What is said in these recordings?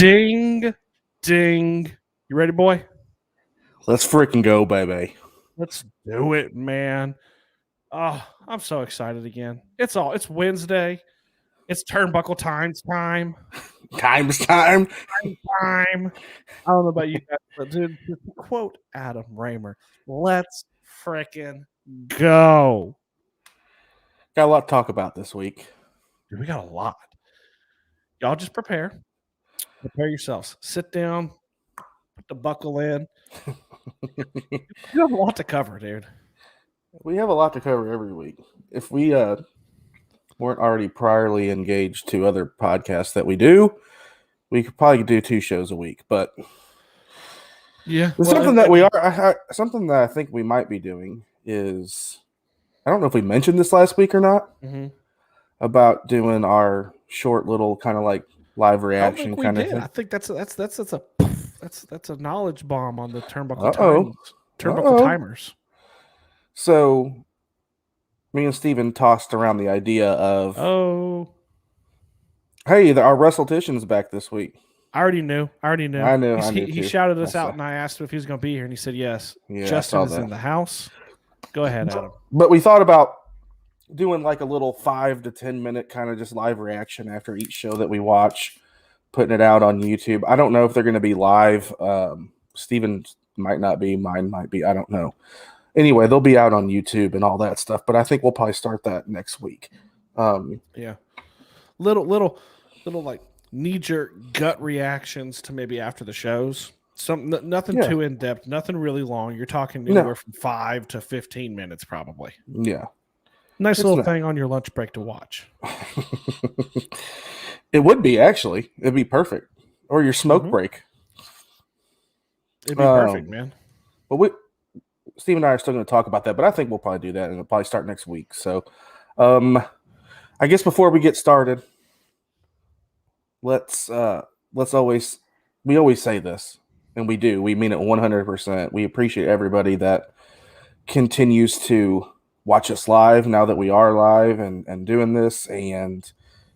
Ding, ding. You ready, boy? Let's freaking go, baby. Let's do it, man. Oh, I'm so excited again. It's Wednesday. It's turnbuckle time. Time's time. Time. I don't know about you guys, but dude, to quote Adam Raymer, let's frickin' go. Got a lot to talk about this week. Dude, we got a lot. Y'all just prepare. Prepare yourselves. Sit down. Put the buckle in. You have a lot to cover, dude. We have a lot to cover every week. If we weren't already priorly engaged to other podcasts that we do, we could probably do 2 shows a week. But yeah, something that I think we might be doing is, I don't know if we mentioned this last week or not, about doing our short little kind of like live reaction kind of thing. I think that's a knowledge bomb on the turnbuckle timers. So, me and Steven tossed around the idea of, hey, our WrestleTician's back this week. I already knew. I knew. He shouted us out, and I asked him if he was going to be here, and he said yes. Yeah, Justin is in the house. Go ahead, Adam. But we thought about doing like a little 5 to 10 minute kind of just live reaction after each show that we watch, putting it out on YouTube. I don't know if they're going to be live. Steven might not be. Mine might be. I don't know. Anyway, they'll be out on YouTube and all that stuff, but I think we'll probably start that next week. Yeah. Little like knee-jerk gut reactions to maybe after the shows. Nothing too in-depth, nothing really long. You're talking anywhere from 5 to 15 minutes probably. Yeah. Nice little thing on your lunch break to watch. It would be, actually. It'd be perfect. Or your smoke break. It'd be perfect, man. But Steve and I are still going to talk about that, but I think we'll probably do that, and it'll probably start next week. So, I guess before we get started, let's always say this, and we do. We mean it 100%. We appreciate everybody that continues to watch us live now that we are live and doing this. And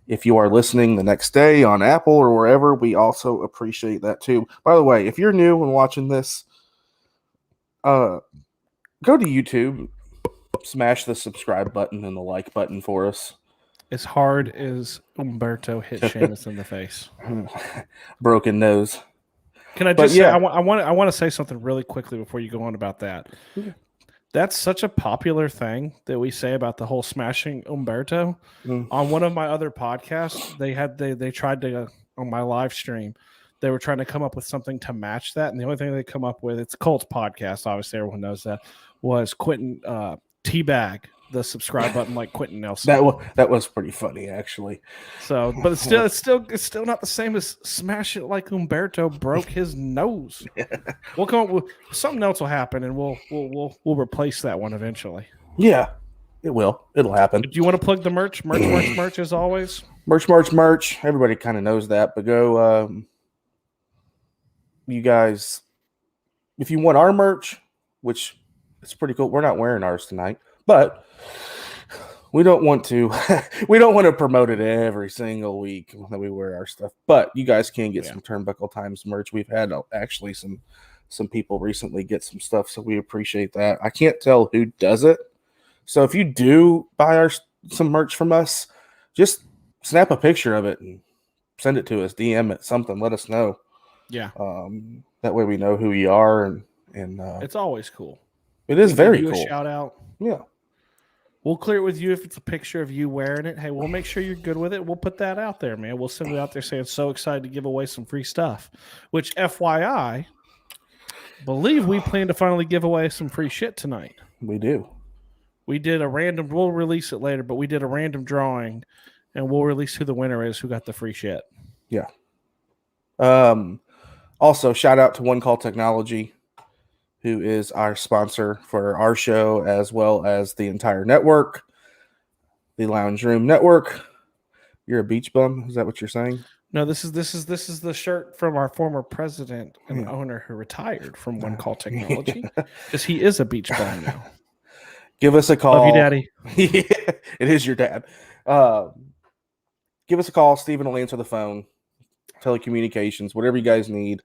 if you are listening the next day on Apple or wherever, we also appreciate that too. By the way, if you're new and watching this, go to YouTube, smash the subscribe button and the like button for us. As hard as Umberto hit Sheamus in the face. Broken nose. Can I just say, I want to say something really quickly before you go on about that. Yeah. That's such a popular thing that we say about the whole smashing Umberto. On one of my other podcasts, they tried to, on my live stream, they were trying to come up with something to match that. And the only thing they come up with, it's Colt's podcast, obviously everyone knows that, was Quentin teabag the subscribe button like Quentin Nelson. That was pretty funny, actually. So, but it's still not the same as smash it like Umberto broke his nose. We'll come up with something else will happen, and we'll replace that one eventually. Yeah, it will. It'll happen. Do you want to plug the merch? Merch as always. Merch. Everybody kind of knows that, but go, you guys. If you want our merch, which it's pretty cool, we're not wearing ours tonight, but we don't want to promote it every single week that we wear our stuff. But you guys can get some Turnbuckle Times merch. We've had actually some people recently get some stuff, so we appreciate that. I can't tell who does it. So if you do buy some merch from us, just snap a picture of it and send it to us, DM it, something, let us know. Yeah. That way we know who you are, and it's always cool. It is very cool. A shout out. Yeah. We'll clear it with you if it's a picture of you wearing it. Hey, we'll make sure you're good with it. We'll put that out there, man. We'll send it out there saying so excited to give away some free stuff. Which, FYI, believe we plan to finally give away some free shit tonight. We do. We did we'll release it later, but we did a random drawing, and we'll release who the winner is who got the free shit. Yeah. Also, shout out to One Call Technology, who is our sponsor for our show, as well as the entire network, the Lounge Room Network. You're a beach bum? Is that what you're saying? No, this is the shirt from our former president and owner who retired from One Call Technology, because he is a beach bum now. Give us a call. Love you, Daddy. It is your dad. Give us a call. Steven will answer the phone. telecommunications, whatever you guys need.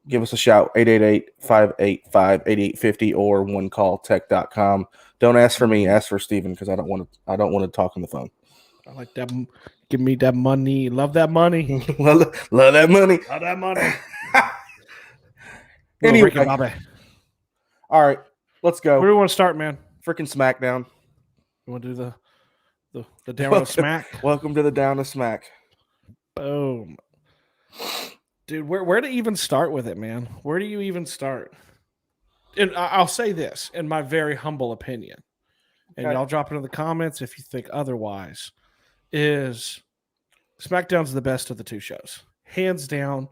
Give us a shout, 888-585-8850 or onecalltech.com. Don't ask for me, ask for Steven, because I don't want to talk on the phone. I like that. Give me that money. Love that money. Love that money. Love that money. Anyway, all right, let's go. Where do we want to start, man? Freaking SmackDown. You want to do the down of Smack? Welcome to the down of Smack. Boom. Dude, where to even start with it, man? Where do you even start? And I'll say this, in my very humble opinion, and y'all drop it in the comments if you think otherwise, is SmackDown's the best of the two shows. Hands down.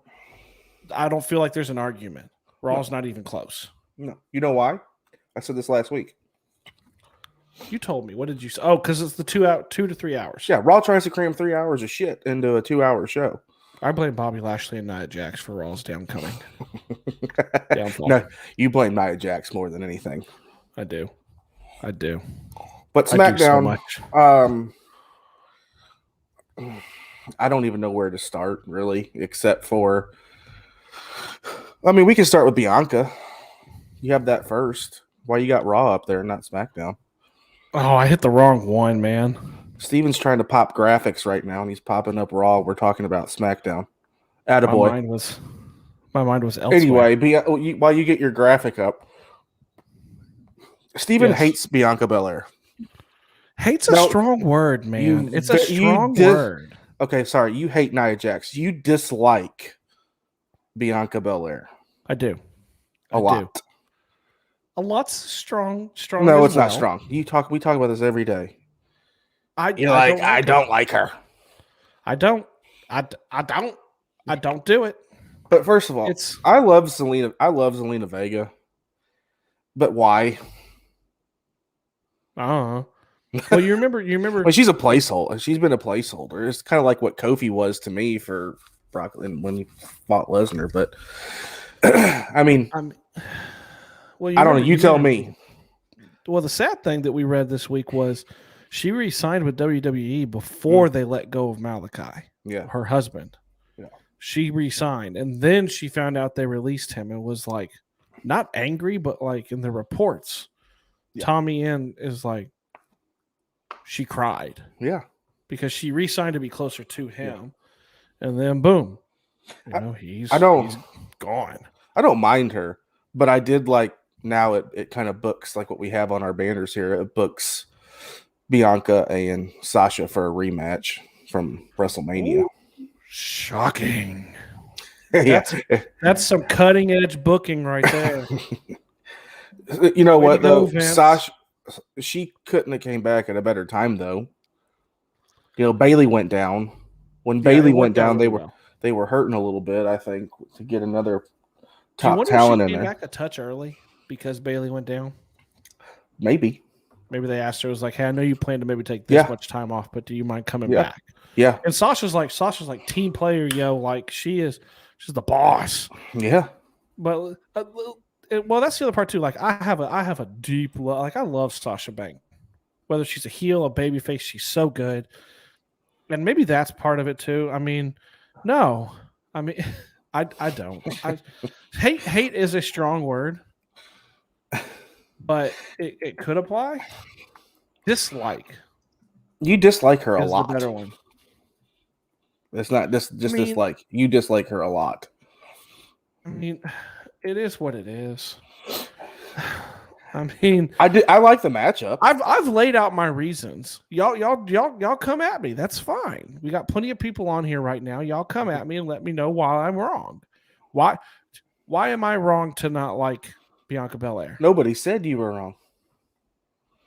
I don't feel like there's an argument. Raw's not even close. No. You know why? I said this last week. You told me. What did you say? Oh, because it's the 2 to 3 hours. Yeah, Raw tries to cram 3 hours of shit into a 2-hour show. I blame Bobby Lashley and Nia Jax for Raw's downcoming. Downfall. No, you blame Nia Jax more than anything. I do. But SmackDown, so I don't even know where to start, really, except for, I mean, we can start with Bianca. You have that first. Why you got Raw up there and not SmackDown? Oh, I hit the wrong one, man. Steven's trying to pop graphics right now, and he's popping up Raw. We're talking about SmackDown. Attaboy. My mind was elsewhere. Anyway, while you get your graphic up, Steven hates Bianca Belair. Hate's a strong word, man. It's a strong word. Okay, sorry. You hate Nia Jax. You dislike Bianca Belair. I do. A lot. A lot's strong. No, it's not strong. We talk about this every day. I don't like her. I don't do it. But first of all, I love Zelina Vega. But why? Well, you remember well, she's a placeholder. She's been a placeholder. It's kind of like what Kofi was to me for Brock when he fought Lesnar. But I mean, well, I don't know. You tell me. Well, the sad thing that we read this week was she re-signed with WWE before they let go of Malachi. Yeah, her husband. Yeah, she re-signed, and then she found out they released him and was like, not angry, but like in the reports, Tommy Inn is like, she cried. Yeah, because she re-signed to be closer to him, and then boom, he's gone. I don't mind her, but I did like. Now it kind of books like what we have on our banners here. It books Bianca and Sasha for a rematch from WrestleMania. Ooh, shocking. That's some cutting edge booking right there. You know what though? Sasha, she couldn't have came back at a better time though. Bayley went down. When Bayley went down, they were hurting a little bit, I think, to get another top talent in there. Back a touch early because Bayley went down. Maybe they asked her, it was like, hey, I know you plan to maybe take this much time off, but do you mind coming back? Yeah. And Sasha's like team player, like she's the boss. Yeah. But well, that's the other part too. Like I have a deep love. Like I love Sasha Banks. Whether she's a heel or babyface, she's so good. And maybe that's part of it too. I mean, no. I mean, I don't. Hate is a strong word. But it could apply. Dislike. You dislike her a lot. The better one. It's not dislike. You dislike her a lot. I mean, it is what it is. I mean, I like the matchup. I've laid out my reasons. Y'all come at me. That's fine. We got plenty of people on here right now. Y'all come at me and let me know why I'm wrong. Why am I wrong to not like Bianca Belair? Nobody said you were wrong.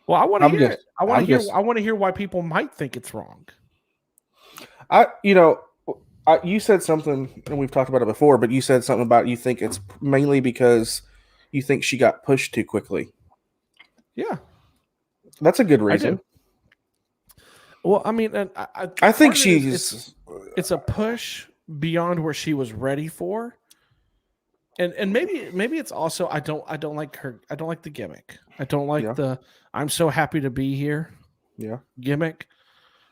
Well, I want to hear it. I want to hear why people might think it's wrong. You said something, and we've talked about it before, but you said something about you think it's mainly because you think she got pushed too quickly. Yeah. That's a good reason. Well, I mean, I think it's a push beyond where she was ready for. And maybe it's also I don't like her. I don't like the gimmick. I don't like the I'm so happy to be here. Yeah. Gimmick.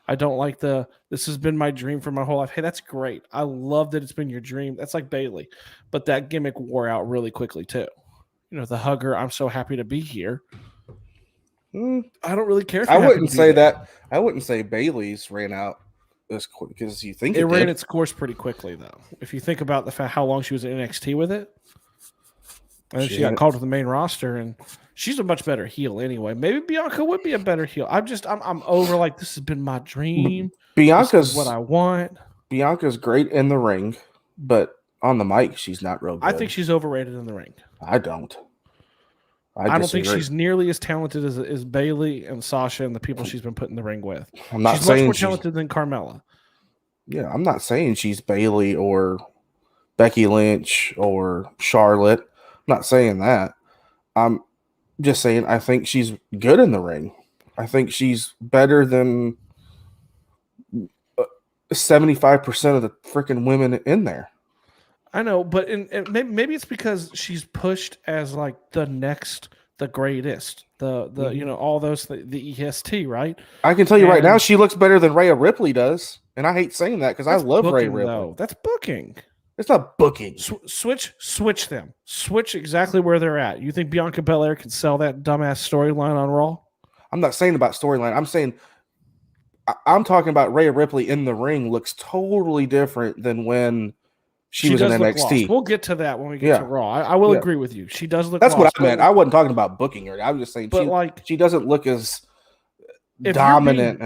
I don't like this has been my dream for my whole life. Hey, that's great. I love that it's been your dream. That's like Bayley. But that gimmick wore out really quickly too. The hugger, I'm so happy to be here. I don't really care if I wouldn't say that. I wouldn't say Bayley's ran out as quick because you think it ran its course pretty quickly, though. If you think about the fact how long she was in NXT with it, and then she got called to the main roster, and she's a much better heel anyway. Maybe Bianca would be a better heel. I'm over like this has been my dream. Bianca's what I want. Bianca's great in the ring, but on the mic, she's not real good. I think she's overrated in the ring. I don't. I don't think she's nearly as talented as Bayley and Sasha and the people she's been put in the ring with. I'm not she's saying much more talented than Carmella. Yeah, I'm not saying she's Bayley or Becky Lynch or Charlotte. I'm not saying that. I'm just saying I think she's good in the ring. I think she's better than 75% of the freaking women in there. I know, but maybe it's because she's pushed as like the greatest, all those the EST, right? I can tell you right now, she looks better than Rhea Ripley does, and I hate saying that because I love Rhea Ripley. Though. That's booking. It's not booking. Switch them. Switch exactly where they're at. You think Bianca Belair can sell that dumbass storyline on Raw? I'm not saying about storyline. I'm talking about Rhea Ripley in the ring looks totally different than when she was in NXT. We'll get to that when we get to Raw. I will agree with you. She does look. That's what I meant. I wasn't talking about booking her. I was just saying, she doesn't look as dominant.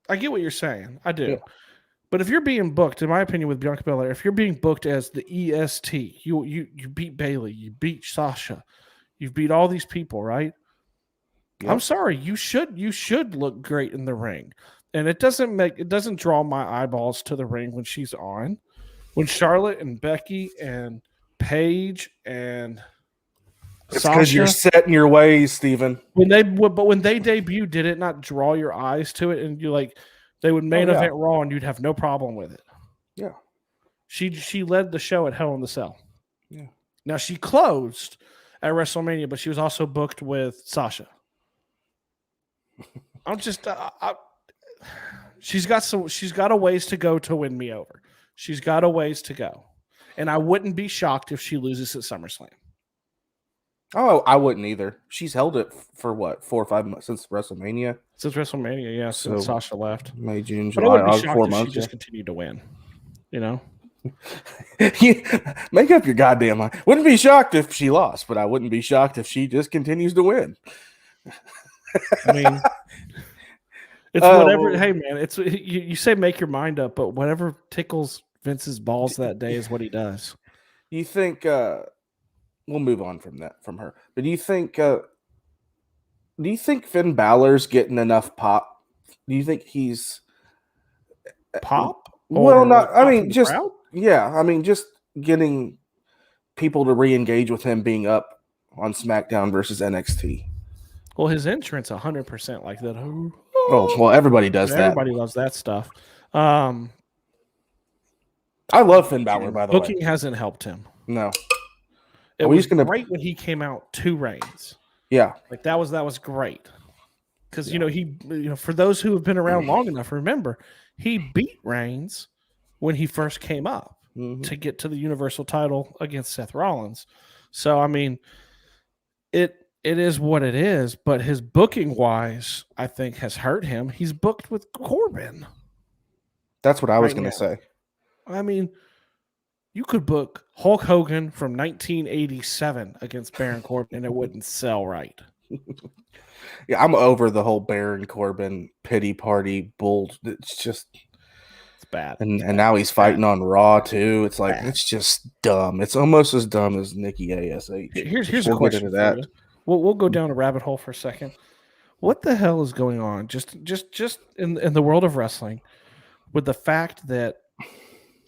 I get what you're saying. I do. Yeah. But if you're being booked, in my opinion, with Bianca Belair, if you're being booked as the EST, you beat Bayley, you beat Sasha, you've beat all these people, right? Yep. I'm sorry, you should look great in the ring. And it doesn't draw my eyeballs to the ring when she's on. When Charlotte and Becky and Paige and it's because you're set in your ways, Steven. When they debuted, did it not draw your eyes to it? And they would main event Raw, and you'd have no problem with it. Yeah, she led the show at Hell in the Cell. Yeah. Now she closed at WrestleMania, but she was also booked with Sasha. I'm just she's got a ways to go to win me over. She's got a ways to go. And I wouldn't be shocked if she loses at SummerSlam. Oh, I wouldn't either. She's held it for what, 4 or 5 months since WrestleMania? Since WrestleMania, yeah, since Sasha left. May, June, July, August, 4 months. She just continued to win. Make up your goddamn mind. Wouldn't be shocked if she lost, but I wouldn't be shocked if she just continues to win. I mean, it's whatever. Hey, man, it's you say make your mind up, but whatever tickles Vince's balls that day is what he does. You think we'll move on from her? But do you think Finn Balor's getting enough pop? Do you think he's pop? Well, not. I mean, just crowd? Yeah. I mean, just getting people to re-engage with him being up on SmackDown versus NXT. Well, his entrance 100% like that. Oh, well, everybody does that. Everybody loves that stuff. I love Finn Balor, by the way. Booking hasn't helped him. No. It was great when he came out to Reigns. Yeah. Like that was great. Because for those who have been around long enough, remember, he beat Reigns when he first came up to get to the Universal title against Seth Rollins. So I mean, it is what it is, but his booking wise, I think, has hurt him. He's booked with Corbin. That's what I was going to say. I mean, you could book Hulk Hogan from 1987 against Baron Corbin, and it wouldn't sell right. Yeah, I'm over the whole Baron Corbin pity party bull. It's bad. And now he's fighting on Raw too. It's like it's just dumb. It's almost as dumb as Nikki ASH. Here's a question for you. We'll go down a rabbit hole for a second. What the hell is going on? Just in the world of wrestling, with the fact that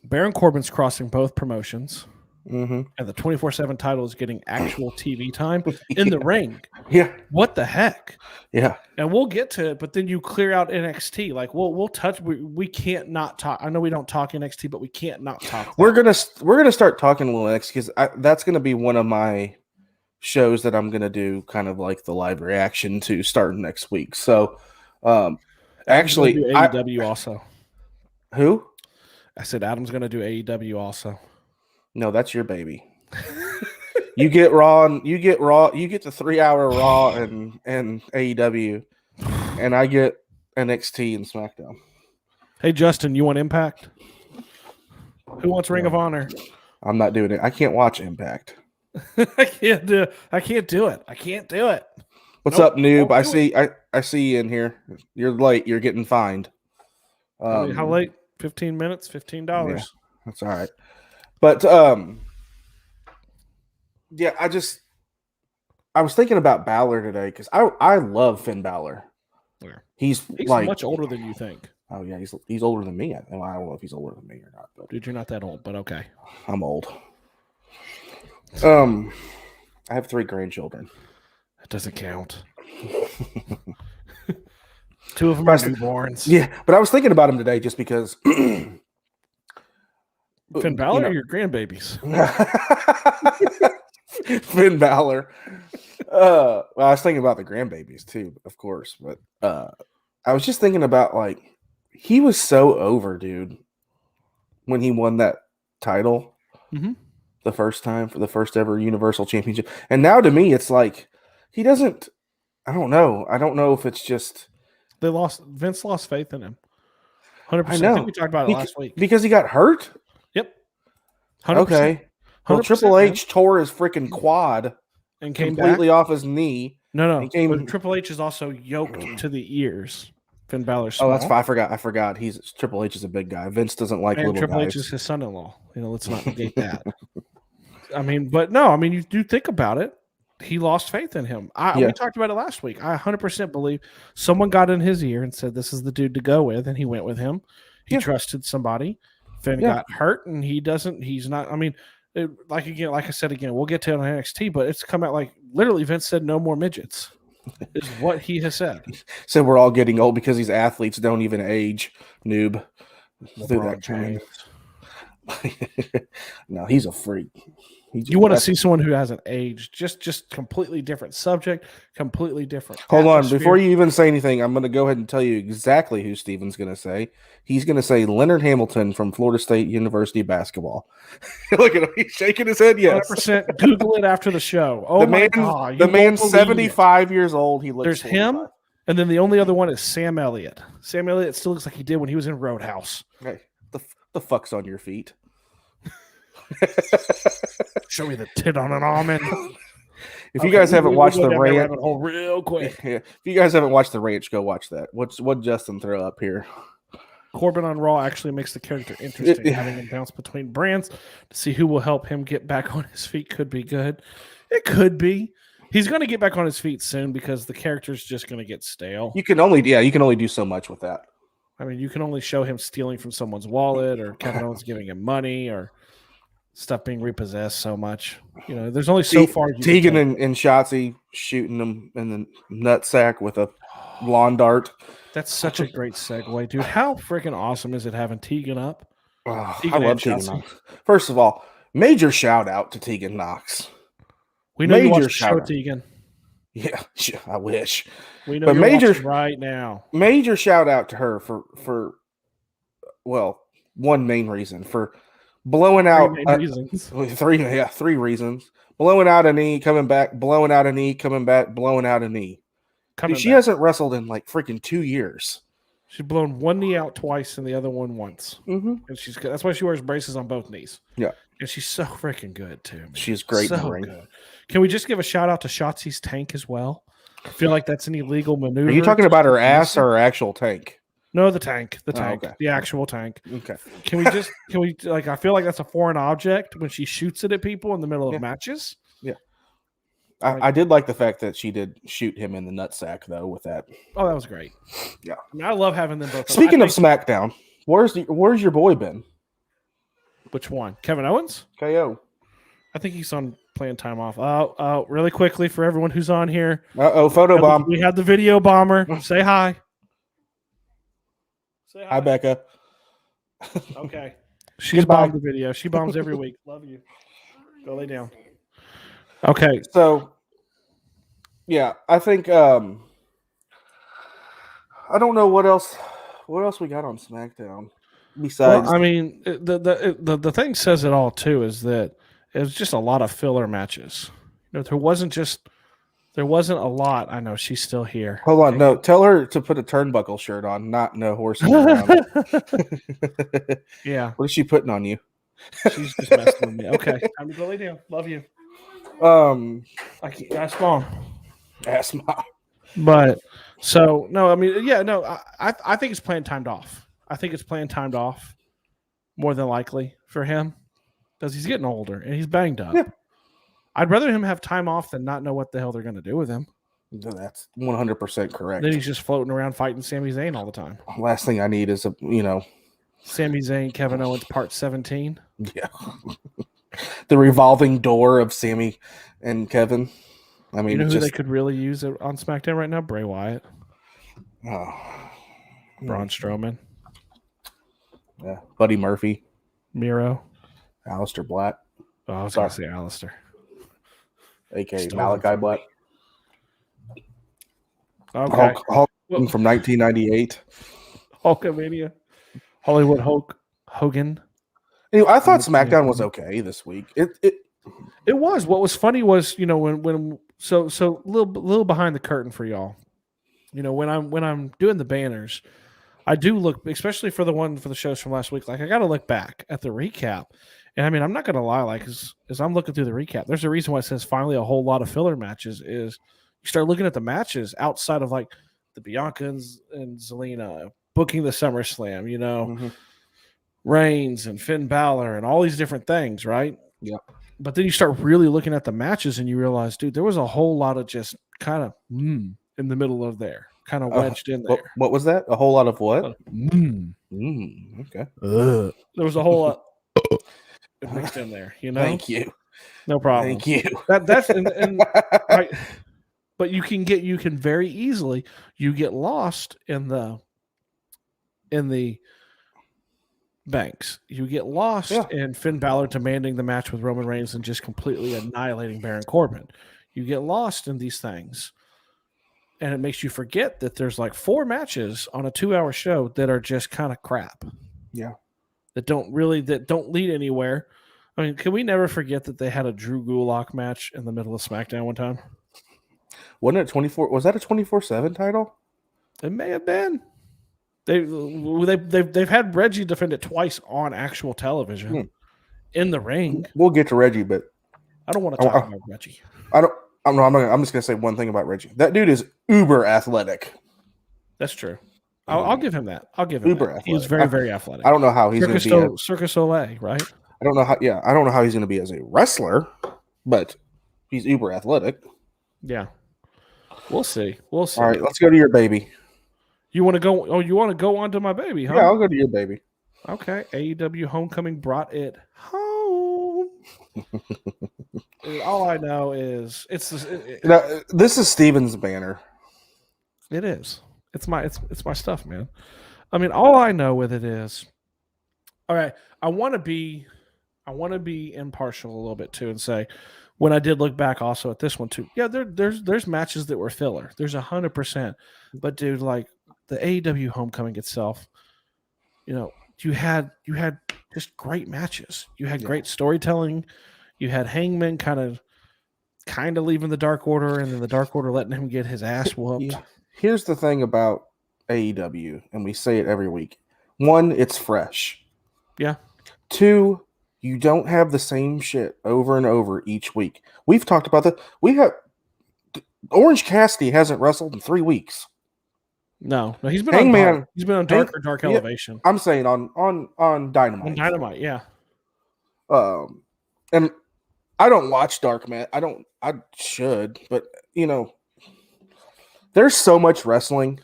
Baron Corbin's crossing both promotions, and the 24/7 title is getting actual TV time in the ring. Yeah. What the heck? Yeah. And we'll get to it, but then you clear out NXT. Like we'll touch. We can't not talk. I know we don't talk NXT, but we can't not talk. We're gonna start talking a little NXT because that's gonna be one of my shows that I'm gonna do kind of like the live reaction to starting next week. So, Actually, do AEW also. Who? I said Adam's going to do AEW also. No, that's your baby. You get Raw. You get the 3-hour Raw and AEW, and I get NXT and SmackDown. Hey, Justin, you want Impact? Who wants Ring of Honor? I'm not doing it. I can't watch Impact. I can't do it. What's up, noob? I see you in here. You're late. You're getting fined. How late? 15 minutes, $15. Yeah, that's all right. But yeah, I was thinking about Balor today because I love Finn Balor. Yeah. He's like much older than you think. Oh yeah, he's older than me. I don't know if he's older than me or not. But dude, you're not that old, but okay. I'm old. I have 3 grandchildren. That doesn't count. 2 of them are newborns. Yeah, but I was thinking about him today just because. Finn Balor or your grandbabies? Finn Balor. Well, I was thinking about the grandbabies too, of course, but I was just thinking about like he was so over, dude, when he won that title the first time for the first ever Universal Championship, and now to me it's like he doesn't. I don't know. I don't know if it's just Vince lost faith in him. 100%. I know. I think we talked about it last week because he got hurt. Yep. 100%. Okay. Well, Triple H tore his freaking quad and came completely back off his knee. No. But Triple H is also yoked to the ears. Finn Balor's small. Oh, that's fine. I forgot. Triple H is a big guy. Vince doesn't like little Triple guys. H is his son-in-law. Let's not negate that. You do think about it. He lost faith in him. We talked about it last week. I 100% believe someone got in his ear and said, "This is the dude to go with," and he went with him. He trusted somebody. Finn got hurt, and he doesn't. He's not. Like I said again, we'll get to it on NXT, but it's come out like literally Vince said, "No more midgets," is what he has said. So we're all getting old because these athletes don't even age. Noob. LeBron James. No, he's a freak. You want to see someone who hasn't aged, just completely different subject, completely different. Hold on, before you even say anything, I'm going to go ahead and tell you exactly who Steven's going to say. He's going to say Leonard Hamilton from Florida State University basketball. Look at him, he's shaking his head. Yes, 100%. Google it after the show. Oh my God, the man's 75 years old. He looks. There's 45. Him, and then the only other one is Sam Elliott. Sam Elliott still looks like he did when he was in Roadhouse. Hey, the fuck's on your feet? Show me the tit on an almond. If you guys haven't watched the ranch, real quick. Yeah. If you guys haven't watched the ranch, go watch that. What Justin throw up here? Corbin on Raw actually makes the character interesting. Having him bounce between brands to see who will help him get back on his feet could be good. It could be. He's going to get back on his feet soon because the character's just going to get stale. You can only do so much with that. You can only show him stealing from someone's wallet or Kevin Owens giving him money or stuff being repossessed so much. There's only so far. Tegan and Shotzi shooting them in the nutsack with a lawn dart. That's such a great segue, dude. How freaking awesome is it having Tegan up? I love Tegan Knox. First of all, major shout out to Tegan Knox. We know you watch the show, Tegan. Yeah, I wish. We know you're watching right now. Major shout out to her for one main reason for blowing out three reasons. Blowing out a knee, coming back, blowing out a knee, coming back, blowing out a knee. She hasn't wrestled in like freaking 2 years. She's blown one knee out twice and the other one once. Mm-hmm. And that's why she wears braces on both knees. Yeah. And she's so freaking good too. Man. She's great. So good. Can we just give a shout out to Shotzi's tank as well? I feel like that's an illegal maneuver. Are you talking about her ass or her actual tank? No, the tank. Okay. The actual tank. Okay. Can we I feel like that's a foreign object when she shoots it at people in the middle of matches. Yeah. I did like the fact that she did shoot him in the nutsack though with that. Oh, that was great. Yeah. I love having them both. Speaking of SmackDown, where's your boy been? Which one? Kevin Owens? KO. I think he's on playing time off. Oh, really quickly for everyone who's on here. Photo bomb. We had the video bomber. Say hi. Say hi. Hi, Becca. Okay. She's bombed the video. She bombs every week. Love you. Go lay down. Okay. So, yeah, I think I don't know what else. What else we got on SmackDown besides? Well, I mean, the thing says it all too. Is that it was just a lot of filler matches. There wasn't a lot. I know she's still here. Hold on, no. Tell her to put a turnbuckle shirt on, not no horsing around. Yeah. What is she putting on you? She's just messing with me. Okay, time to go lay down. Love you. I can't. Ask mom. Ask mom. But so no, I mean, yeah, no. I think it's planned timed off. I think it's planned timed off more than likely for him because he's getting older and he's banged up. Yeah. I'd rather him have time off than not know what the hell they're going to do with him. That's 100% correct. Then he's just floating around fighting Sami Zayn all the time. Last thing I need is Sami Zayn, Kevin Owens, part 17. Yeah. The revolving door of Sami and Kevin. I mean, you know who they could really use on SmackDown right now? Bray Wyatt. Oh. Braun Strowman. Yeah. Buddy Murphy. Miro. Aleister Black. Oh, I was going to say Aleister. A.K.A. Malachi Black. Okay. Hulk from 1998. Hulkamania. Hollywood Hogan. Anyway, I thought SmackDown was okay this week. It was. What was funny was, when so a little behind the curtain for y'all. When I'm doing the banners, I do look, especially for the shows from last week. Like I got to look back at the recap, and I mean I'm not gonna lie. Like as I'm looking through the recap, there's a reason why it says finally a whole lot of filler matches. Is you start looking at the matches outside of like the Bianca and Zelina booking the SummerSlam. mm-hmm. Reigns and Finn Balor and all these different things, right? Yeah. But then you start really looking at the matches and you realize, dude, there was a whole lot of just kind of in the middle of there, kind of wedged in there. What was that? A whole lot of what? Okay. There was a whole lot mixed in there, Thank you. No problem. Thank you. That's right. But you can very easily get lost in the banks. You get lost in Finn Balor demanding the match with Roman Reigns and just completely annihilating Baron Corbin. You get lost in these things. And it makes you forget that there's like 4 matches on a 2-hour show that are just kind of crap. Yeah. That don't lead anywhere. I mean, can we never forget that they had a Drew Gulak match in the middle of SmackDown one time? Wasn't it 24? Was that a 24/7 title? It may have been. They've had Reggie defend it twice on actual television in the ring. We'll get to Reggie, but I don't want to talk about Reggie. I'm just gonna say one thing about Reggie. That dude is uber athletic. That's true. I'll give him that. I'll give him uber that. athletic. He's very, very athletic. I don't know how he's going to be Circus Soleil, right? I don't know how. Yeah, I don't know how he's going to be as a wrestler, but he's uber athletic. Yeah, we'll see. We'll see. All right, let's go to your baby. You want to go? Oh, you want to go on to my baby, huh? Yeah, I'll go to your baby. Okay. AEW Homecoming brought it home. All I know is this is Steven's banner. It is. It's my stuff, man. I mean, all I know with it is, all right. I want to be impartial a little bit too, and say, when I did look back also at this one too, yeah, there's matches that were filler. There's 100%, but dude, like the AEW Homecoming itself, you had just great matches. You had great storytelling. You had Hangman kind of leaving the Dark Order, and then the Dark Order letting him get his ass whooped. Yeah. Here's the thing about AEW, and we say it every week. 1, it's fresh. Yeah. 2, you don't have the same shit over and over each week. We've talked about that. Orange Cassidy hasn't wrestled in 3 weeks. No, he's been on Dark. He's been on Dark Elevation. I'm saying on Dynamite. On Dynamite, yeah. And I don't watch Dark, man. I should, but there's so much wrestling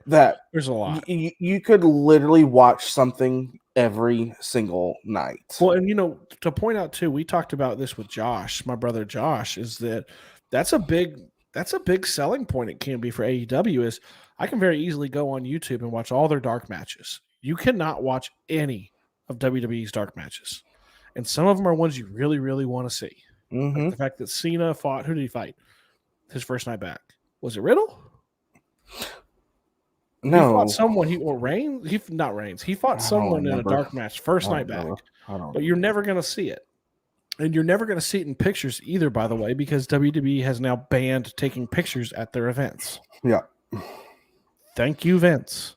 that there's a lot. You could literally watch something every single night. Well, and to point out too, we talked about this with Josh, my brother Josh, is that's a big selling point. It can be for AEW is I can very easily go on YouTube and watch all their dark matches. You cannot watch any of WWE's dark matches, and some of them are ones you really, really want to see. Mm-hmm. Like the fact that Cena fought, who did he fight? His first night back. Was it Riddle? No, he fought someone. Not Reigns. He fought someone in a dark match first night back. But you're never going to see it, and you're never going to see it in pictures either. By the way, because WWE has now banned taking pictures at their events. Yeah. Thank you, Vince.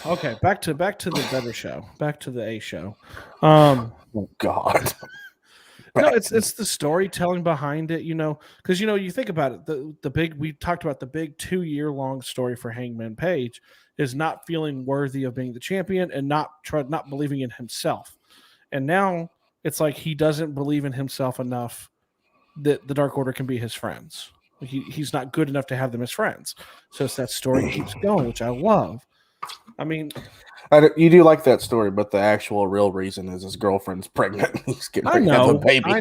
Okay, back to the better show. Back to the A show. Oh God. No, it's the storytelling behind it, because you think about it. We talked about the big 2-year-long story for Hangman Page is not feeling worthy of being the champion and not believing in himself, and now it's like he doesn't believe in himself enough that the Dark Order can be his friends. He's not good enough to have them as friends, so it's that story keeps going, which I love. I mean, you do like that story, but the actual real reason is his girlfriend's pregnant. He's getting ready to have a baby. I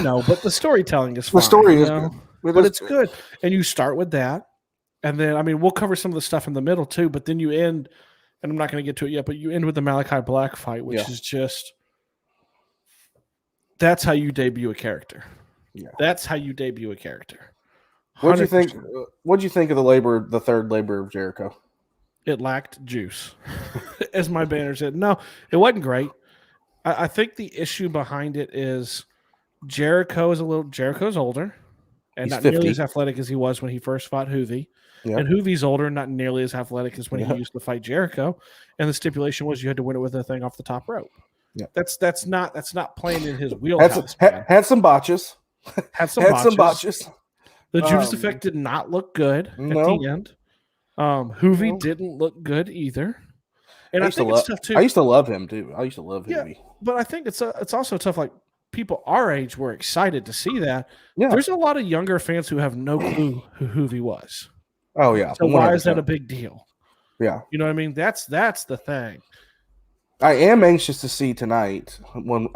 know, but the storytelling is fine. The story is, but it's good. And you start with that, and then we'll cover some of the stuff in the middle too. But then you end, and I'm not going to get to it yet, but you end with the Malachi Black fight, which is just that's how you debut a character. Yeah, that's how you debut a character. 100%. What'd you think of the third labor of Jericho? It lacked juice, as my banner said. No, it wasn't great. I think the issue behind it is Jericho's older and He's not 50. nearly as athletic as he was when he first fought Hoovy. Yeah. And Hoovy's older, not nearly as athletic as when he used to fight Jericho. And the stipulation was you had to win it with a thing off the top rope. Yeah, that's not playing in his wheelhouse. Had some botches. Some botches. The Judas Effect did not look good at the end. Hoovy didn't look good either. And I think it's tough too. I used to love him too. I used to love Hoovy. But I think it's also tough. Like people our age were excited to see that. Yeah. There's a lot of younger fans who have no clue who Hoovy was. Oh yeah. So 100%. Why is that a big deal? Yeah. You know what I mean? That's the thing. I am anxious to see tonight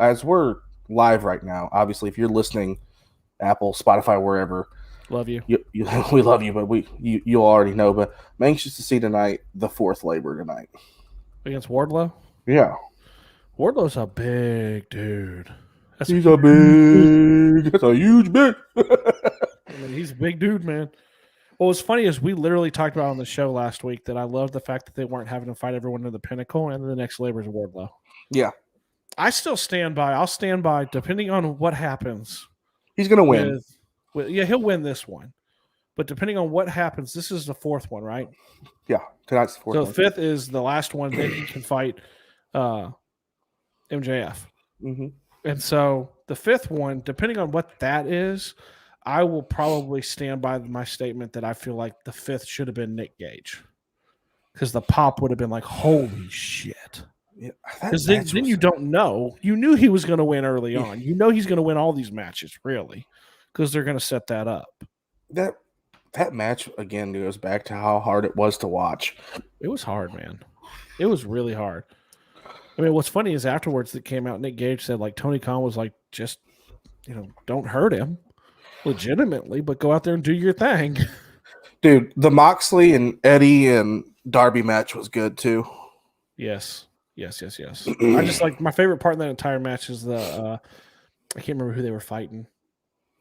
as we're live right now. Obviously, if you're listening, Apple, Spotify, wherever. Love you. We love you, but you already know. But I'm anxious to see tonight the fourth labor tonight against Wardlow. Yeah, Wardlow's a big dude. That's a huge bit. He's a big dude, man. What was funny is we literally talked about on the show last week that I love the fact that they weren't having to fight everyone in the Pinnacle, and then the next labor is Wardlow. Yeah, I still stand by. I'll stand by, depending on what happens. He's gonna win. He'll win this one. But depending on what happens, this is the fourth one, right? Yeah, tonight's the fourth one. So the fifth is the last one that he can fight MJF. Mm-hmm. And so the fifth one, depending on what that is, I will probably stand by my statement that I feel like the fifth should have been Nick Gage. Because the pop would have been like, holy shit. Because then you don't know. You knew he was going to win early on. You know he's going to win all these matches, really. Because they're going to set that up. That match, again, goes back to how hard it was to watch. It was hard, man. It was really hard. I mean, what's funny is afterwards that came out, Nick Gage said, like, Tony Khan was like, just, don't hurt him legitimately, but go out there and do your thing. Dude, the Moxley and Eddie and Darby match was good, too. Yes. I just like, my favorite part in that entire match is I can't remember who they were fighting.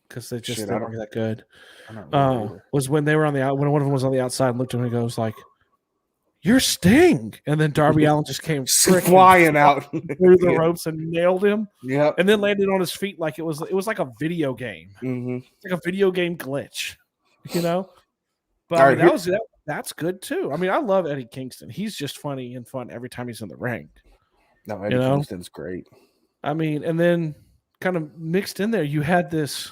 Because they weren't that good. Was when they were when one of them was on the outside and looked at him and goes like, "You're Sting," and then Darby Allin just came flying out through the ropes and nailed him. Yeah, and then landed on his feet like it was like a video game, like a video game glitch, But that's good too. I mean, I love Eddie Kingston. He's just funny and fun every time he's in the ring. No, Eddie Kingston's great. I mean, and then kind of mixed in there, you had this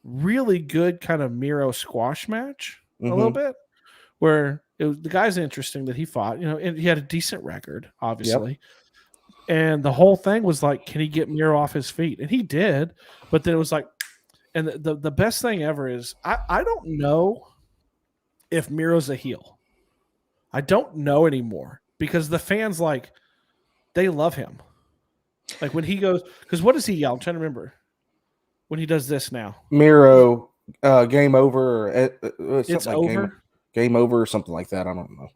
really good kind of Miro squash match a little bit where the guy's interesting that he fought, and he had a decent record, obviously. Yep. And the whole thing was like, can he get Miro off his feet? And he did, but then it was like, and the best thing ever is I don't know if Miro's a heel. I don't know anymore because the fans, like, they love him. Like when he goes, because what does he yell? I'm trying to remember. When he does this now, Miro, game over. It's like over. Game over or something like that. I don't know.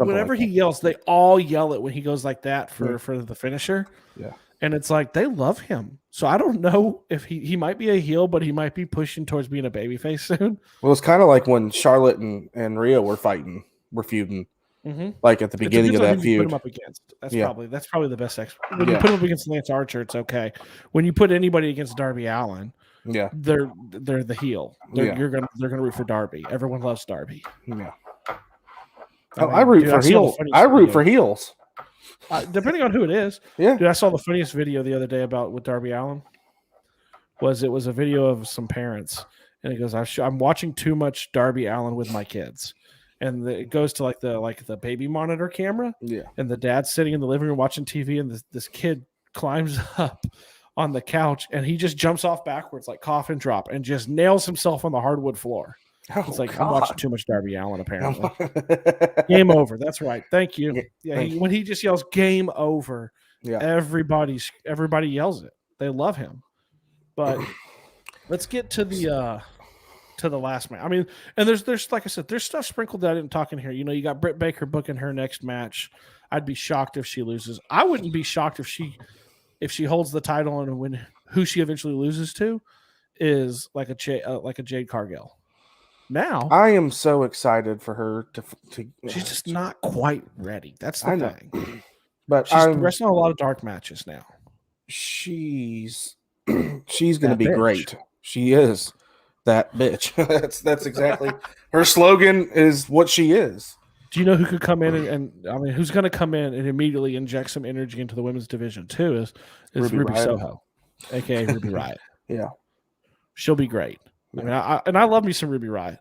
Whenever he yells, they all yell it when he goes like that for the finisher. Yeah. And it's like they love him. So I don't know if he might be a heel, but he might be pushing towards being a babyface soon. Well, it's kind of like when Charlotte and Rhea were feuding, like at the beginning of that feud. Put him up against. That's probably the best. When you put him up against Lance Archer, it's okay. When you put anybody against Darby Allin, they're the heel. They're gonna root for Darby. Everyone loves Darby. Yeah. I root for heels. I root for heels. Depending on who it is. Yeah. Dude, I saw the funniest video the other day with Darby Allin. It was a video of some parents, and it goes, I'm watching too much Darby Allin with my kids. And it goes to like the baby monitor camera. Yeah. And the dad's sitting in the living room watching TV, and this kid climbs up on the couch, and he just jumps off backwards like coffin drop and just nails himself on the hardwood floor. It's like, I'm watching too much Darby Allin, apparently. Game over. That's right. Thank you. Yeah, when he just yells game over, everybody yells it. They love him. But let's get to the last match. I mean, and there's like I said, there's stuff sprinkled that I didn't talk in here. You got Britt Baker booking her next match. I'd be shocked if she loses. I wouldn't be shocked if she holds the title and who she eventually loses to is like a Jade Cargill. Now I am so excited for her to she's just not quite ready. That's the thing. But she's wrestling a lot of dark matches now. She's gonna be great. She is that bitch. that's exactly her slogan is what she is. Do you know who could come in and I mean who's gonna come in and immediately inject some energy into the women's division too is Ruby Soho, aka Ruby Riott. Yeah. She'll be great. I mean, I love me some Ruby Riott.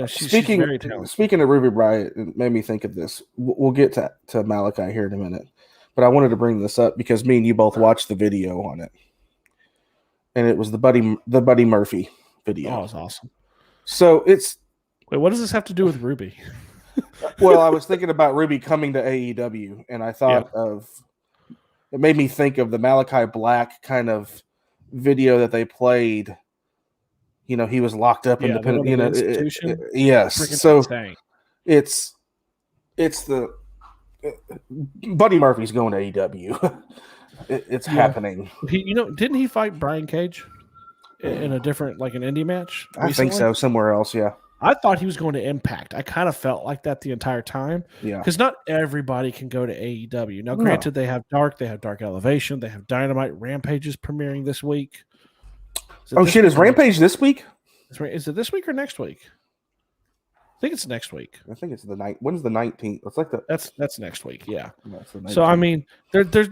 She's very talented. Speaking of Ruby Riott, it made me think of this. We'll get to Malachi here in a minute, but I wanted to bring this up because me and you both watched the video on it, and it was the Buddy Murphy video. Oh, it's awesome. So wait, what does this have to do with Ruby? Well, I was thinking about Ruby coming to AEW, and I thought it made me think of the Malachi Black kind of video that they played. He was locked up in the institution. Yes. So insane. it's the Buddy Murphy's going to AEW. It's happening. Didn't he fight Brian Cage in a different, like an indie match recently? I think so. Somewhere else. Yeah. I thought he was going to Impact. I kind of felt like that the entire time. Yeah. Because not everybody can go to AEW. Now, granted, they have Dark Elevation, they have Dynamite. Rampage is premiering this week. Is Rampage this week? Is it this week or next week? I think it's next week. I think it's the night. When's the 19th? It's like that's next week. Yeah. So I mean, it's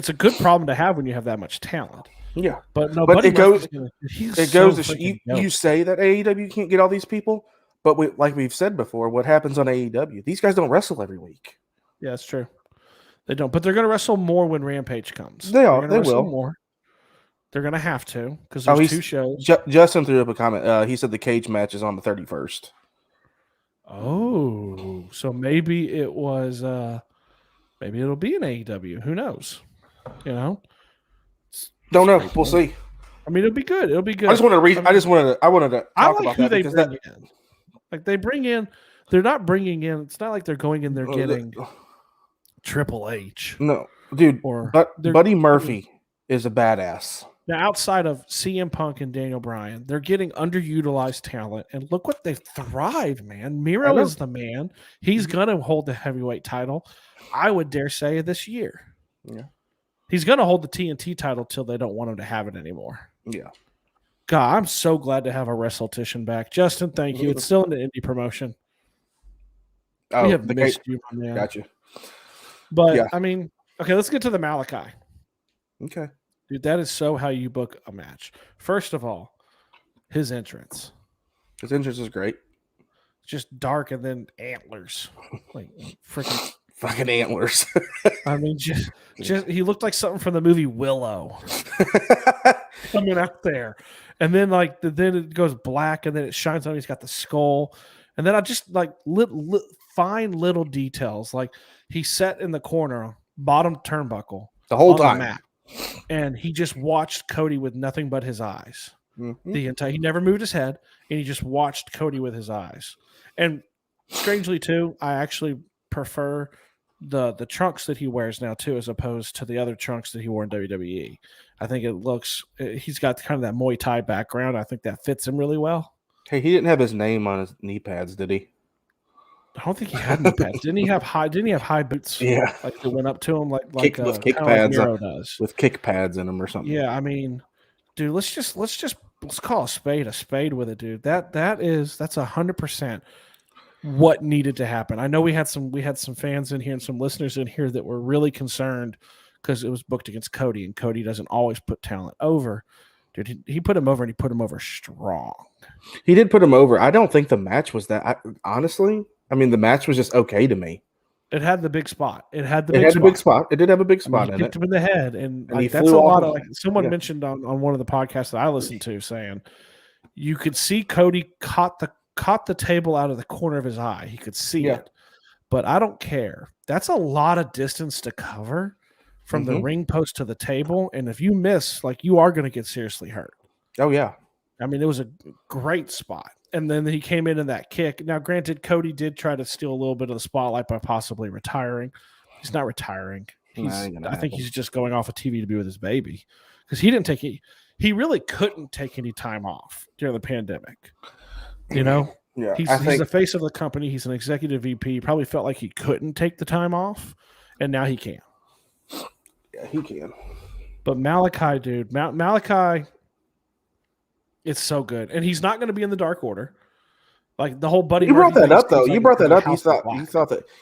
a good problem to have when you have that much talent. Yeah, but it goes. You say that AEW can't get all these people, but like we've said before, what happens on AEW? These guys don't wrestle every week. Yeah, that's true. They don't, but they're going to wrestle more when Rampage comes. They will more. They're going to have to because there's 2 shows. Justin threw up a comment. He said the cage match is on the 31st. Oh, so maybe it was. Maybe it'll be an AEW. Who knows? Don't know. We'll see. I mean, it'll be good. It'll be good. I wanted to talk about that. They bring in. Like they bring in. They're not bringing in. It's not like they're going in there getting Triple H. No, dude. Buddy Murphy is a badass. Now, outside of CM Punk and Daniel Bryan, they're getting underutilized talent. And look what they've thrived, man. Miro is the man. He's going to hold the heavyweight title, I would dare say, this year. Yeah. He's going to hold the TNT title till they don't want him to have it anymore. Yeah. God, I'm so glad to have a WrestleTician back. Justin, thank you. It's still in the indie promotion. We have missed you, my man. Gotcha. But, I mean, okay, let's get to the Malachi. Okay. Dude, that is so how you book a match. First of all, his entrance. His entrance is great. Just dark and then antlers. Like freaking fucking antlers. I mean, just he looked like something from the movie Willow. Coming out there. And then then it goes black and then it shines on. He's got the skull. And then I just fine little details. Like he sat in the corner, bottom turnbuckle. The whole time. The map, and he just watched Cody with nothing but his eyes. Mm-hmm. He never moved his head, and he just watched Cody with his eyes. And strangely, too, I actually prefer the trunks that he wears now too, as opposed to the other trunks that he wore in WWE. I think it looks he's got kind of that Muay Thai background. I think that fits him really well. Hey, he didn't have his name on his knee pads, did he? I don't think he had knee pads. Didn't he have high boots? Yeah, like that went up to him like with kick pads, like Miro does. with kick pads in them or something. Yeah, I mean, dude, let's call a spade with it, dude. That's 100% what needed to happen. I know we had some fans in here and some listeners in here that were really concerned because it was booked against Cody, and Cody doesn't always put talent over. Dude, he put him over, and he put him over strong. He did put him over. I don't think the match was that. Honestly, I mean, the match was just okay to me. It had the big spot. It had the big spot. It did have a big spot in it. Kicked him in the head, and he that's flew a lot off. of. Like, someone mentioned on one of the podcasts that I listened to saying you could see Cody caught the table out of the corner of his eye. He could see it, but I don't care. That's a lot of distance to cover from the ring post to the table, and if you miss, like, you are going to get seriously hurt. Oh yeah. I mean, it was a great spot. And then he came in that kick. Now, granted, Cody did try to steal a little bit of the spotlight by possibly retiring. He's not retiring. I think he's just going off of TV to be with his baby, because he didn't take it. He really couldn't take any time off during the pandemic. You know? Yeah. He's the face of the company. He's an executive VP. He probably felt like he couldn't take the time off, and now he can. Yeah, he can. But Malachi, dude, Malachi, it's so good, and he's not going to be in the Dark Order. Like the whole Buddy. You brought that up though. Like, you brought that up.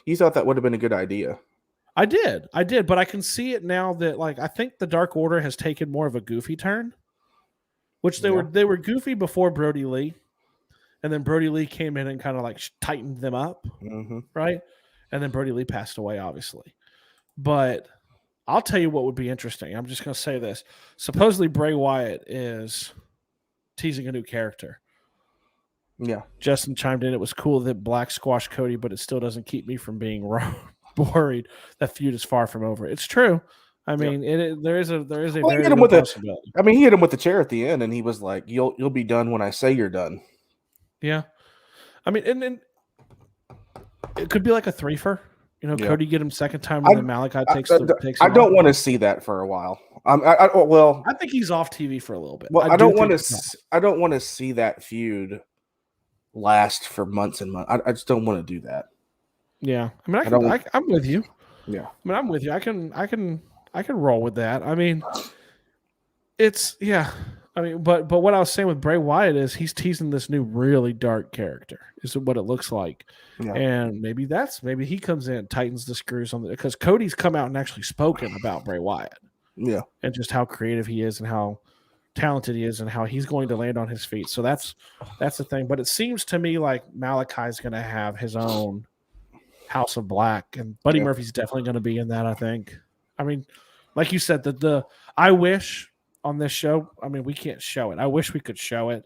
You thought that would have been a good idea. I did, but I can see it now that, like, I think the Dark Order has taken more of a goofy turn, which they were goofy before Brody Lee, and then Brody Lee came in and kind of like tightened them up, right? And then Brody Lee passed away, obviously. But I'll tell you what would be interesting. I'm just going to say this. Supposedly Bray Wyatt is teasing a new character. Yeah. Justin chimed in. It was cool that Black squashed Cody, but it still doesn't keep me from being worried that feud is far from over. It's true. I mean, there is a very real possibility. He hit him with the chair at the end, and he was like, "You'll be done when I say you're done." Yeah. I mean, and it could be like a threefer. You know, Cody get him second time, and then Malachi takes him. I don't want to see that for a while. I think he's off TV for a little bit. Well, I don't want to see that feud last for months and months. I just don't want to do that. Yeah, I mean, I'm with you. Yeah, I mean, I'm with you. I can roll with that. I mean, it's I mean, but what I was saying with Bray Wyatt is he's teasing this new really dark character. Is what it looks like, and maybe he comes in, tightens the screws on because Cody's come out and actually spoken about Bray Wyatt. Yeah, and just how creative he is and how talented he is and how he's going to land on his feet. So that's the thing. But it seems to me like Malachi's going to have his own House of Black, and Buddy Murphy's definitely going to be in that, I think. I mean, like you said, I wish on this show, I mean, we can't show it. I wish we could show it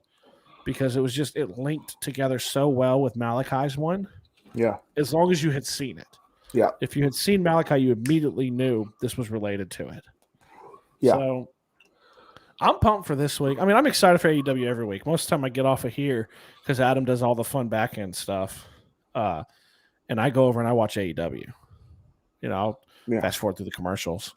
because it linked together so well with Malachi's one. Yeah. As long as you had seen it. Yeah. If you had seen Malachi, you immediately knew this was related to it. Yeah. So I'm pumped for this week. I mean, I'm excited for AEW every week. Most of the time I get off of here because Adam does all the fun back end stuff. And I go over and I watch AEW. You know, I'll fast forward through the commercials.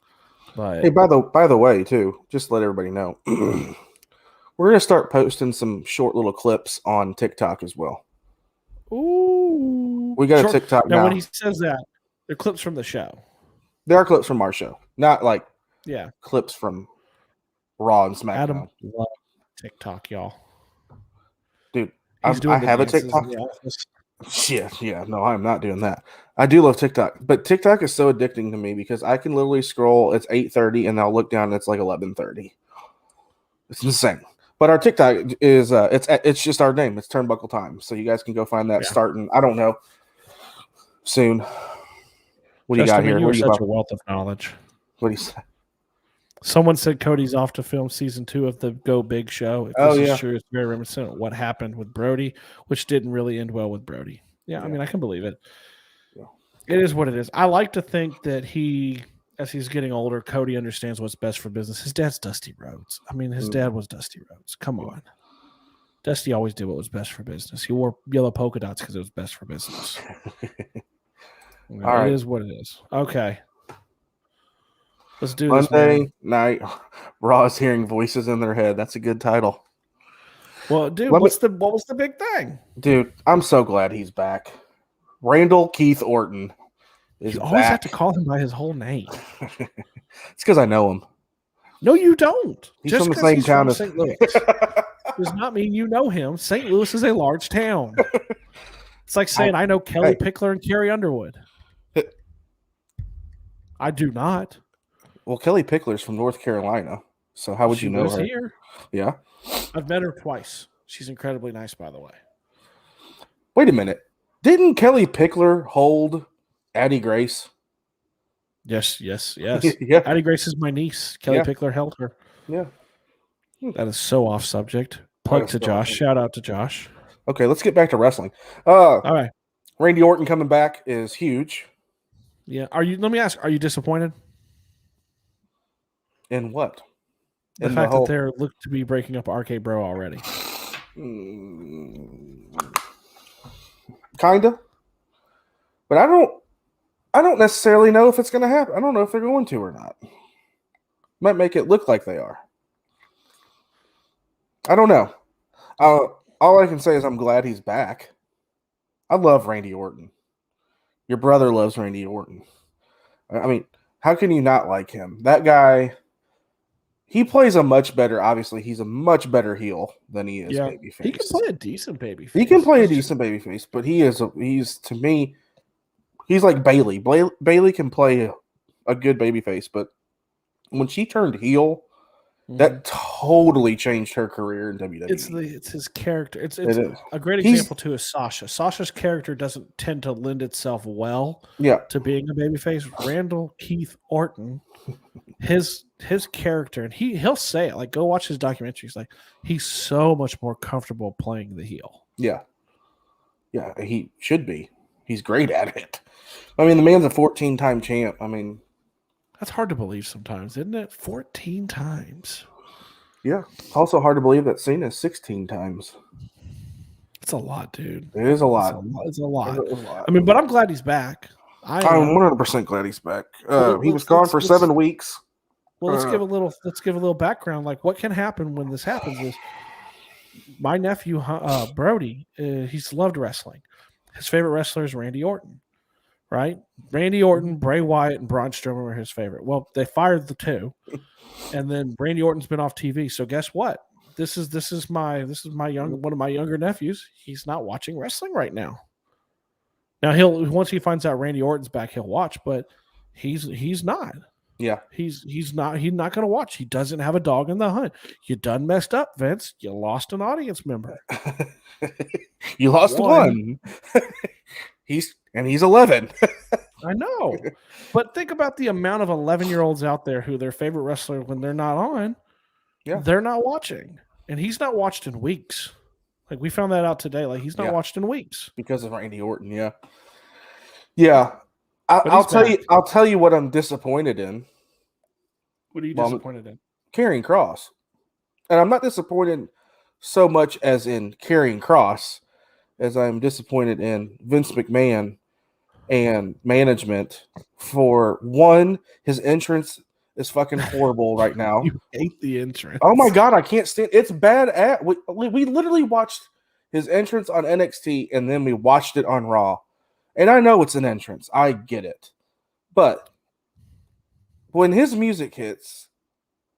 But hey, by the way, too, just to let everybody know, we're going to start posting some short little clips on TikTok as well. Ooh. We got a TikTok now. Now, when he says that, they're clips from the show. There are clips from our show. Not like clips from Raw and SmackDown. Adam loves TikTok, y'all. Dude, I have a TikTok. Yeah, no, I'm not doing that. I do love TikTok, but TikTok is so addicting to me because I can literally scroll. It's 8:30, and I'll look down, and it's like 11:30. It's insane. But our TikTok is it's just our name. It's Turnbuckle Time, so you guys can go find that starting. I don't know soon. What do you got here? You're such a wealth of knowledge. What do you say? Someone said Cody's off to film season 2 of the Go Big show. If this is true, it's very reminiscent of what happened with Brody, which didn't really end well with Brody. Yeah, I mean, I can believe it. Yeah. It is what it is. I like to think that as he's getting older, Cody understands what's best for business. His dad's Dusty Rhodes. I mean, his dad was Dusty Rhodes. Come on. Dusty always did what was best for business. He wore yellow polka dots because it was best for business. All right. It is what it is. Okay. Let's do Monday this, man. night, Raw's hearing voices in their head. That's a good title. Well, dude, what was the big thing? Dude, I'm so glad he's back. Randall Keith Orton is You always back. have to call him by his whole name. It's because I know him. No, you don't. He's from the same town as St. Louis does not mean you know him. St. Louis is a large town. It's like saying I know Kelly Pickler and Carrie Underwood. I do not. Well, Kelly Pickler's from North Carolina, so how would you know her? Here. Yeah, I've met her twice. She's incredibly nice, by the way. Wait a minute. Didn't Kelly Pickler hold Addie Grace? Yes. Yeah. Addie Grace is my niece. Kelly Pickler held her. Yeah. That is so off subject. Plug to Josh. Shout out to Josh. Okay, let's get back to wrestling. All right. Randy Orton coming back is huge. Yeah. Let me ask, are you disappointed? In what? The fact that they're looked to be breaking up RK Bro already. Kinda. But I don't necessarily know if it's going to happen. I don't know if they're going to or not. Might make it look like they are. I don't know. All I can say is I'm glad he's back. I love Randy Orton. Your brother loves Randy Orton. I mean, how can you not like him? That guy, he plays obviously, he's a much better heel than he is babyface. He can play a decent babyface. He can play a decent babyface, but he's to me, he's like Bayley. Bayley can play a good babyface, but when she turned heel, that totally changed her career in WWE. It's his character. It's a great example too is Sasha. Sasha's character doesn't tend to lend itself well to being a babyface. Randall Keith Orton, his character, and he'll say it, like, go watch his documentaries. Like, he's so much more comfortable playing the heel. Yeah, he should be. He's great at it. I mean, the man's a 14-time champ. I mean, that's hard to believe sometimes, isn't it? 14 times. Yeah. Also hard to believe that Cena's 16 times. It's a lot, dude. It is a lot. It's a lot. I mean, but I'm glad he's back. I'm 100% glad he's back. He was gone for 7 weeks. Well, let's give a little background. Like, what can happen when this happens is my nephew Brody. He's loved wrestling. His favorite wrestler is Randy Orton. Right? Randy Orton, Bray Wyatt, and Braun Strowman were his favorite. Well, they fired the two, and then Randy Orton's been off TV. So guess what? This is one of my younger nephews. He's not watching wrestling right now. Now once he finds out Randy Orton's back, he'll watch, but he's not. Yeah. He's not going to watch. He doesn't have a dog in the hunt. You done messed up, Vince. You lost an audience member. You lost one. He's 11. I know. But think about the amount of 11-year-olds out there who their favorite wrestler, when they're not on, they're not watching. And he's not watched in weeks. Like, we found that out today. Like, he's not watched in weeks. Because of Randy Orton, yeah. Yeah. I'll tell you what I'm disappointed in. What are you disappointed in? Karrion Kross. And I'm not disappointed so much as in Karrion Kross as I'm disappointed in Vince McMahon and management for one, his entrance is fucking horrible right now. You hate the entrance. Oh my God, I can't stand it's bad. We literally watched his entrance on NXT and then we watched it on Raw. And I know it's an entrance. I get it. But when his music hits,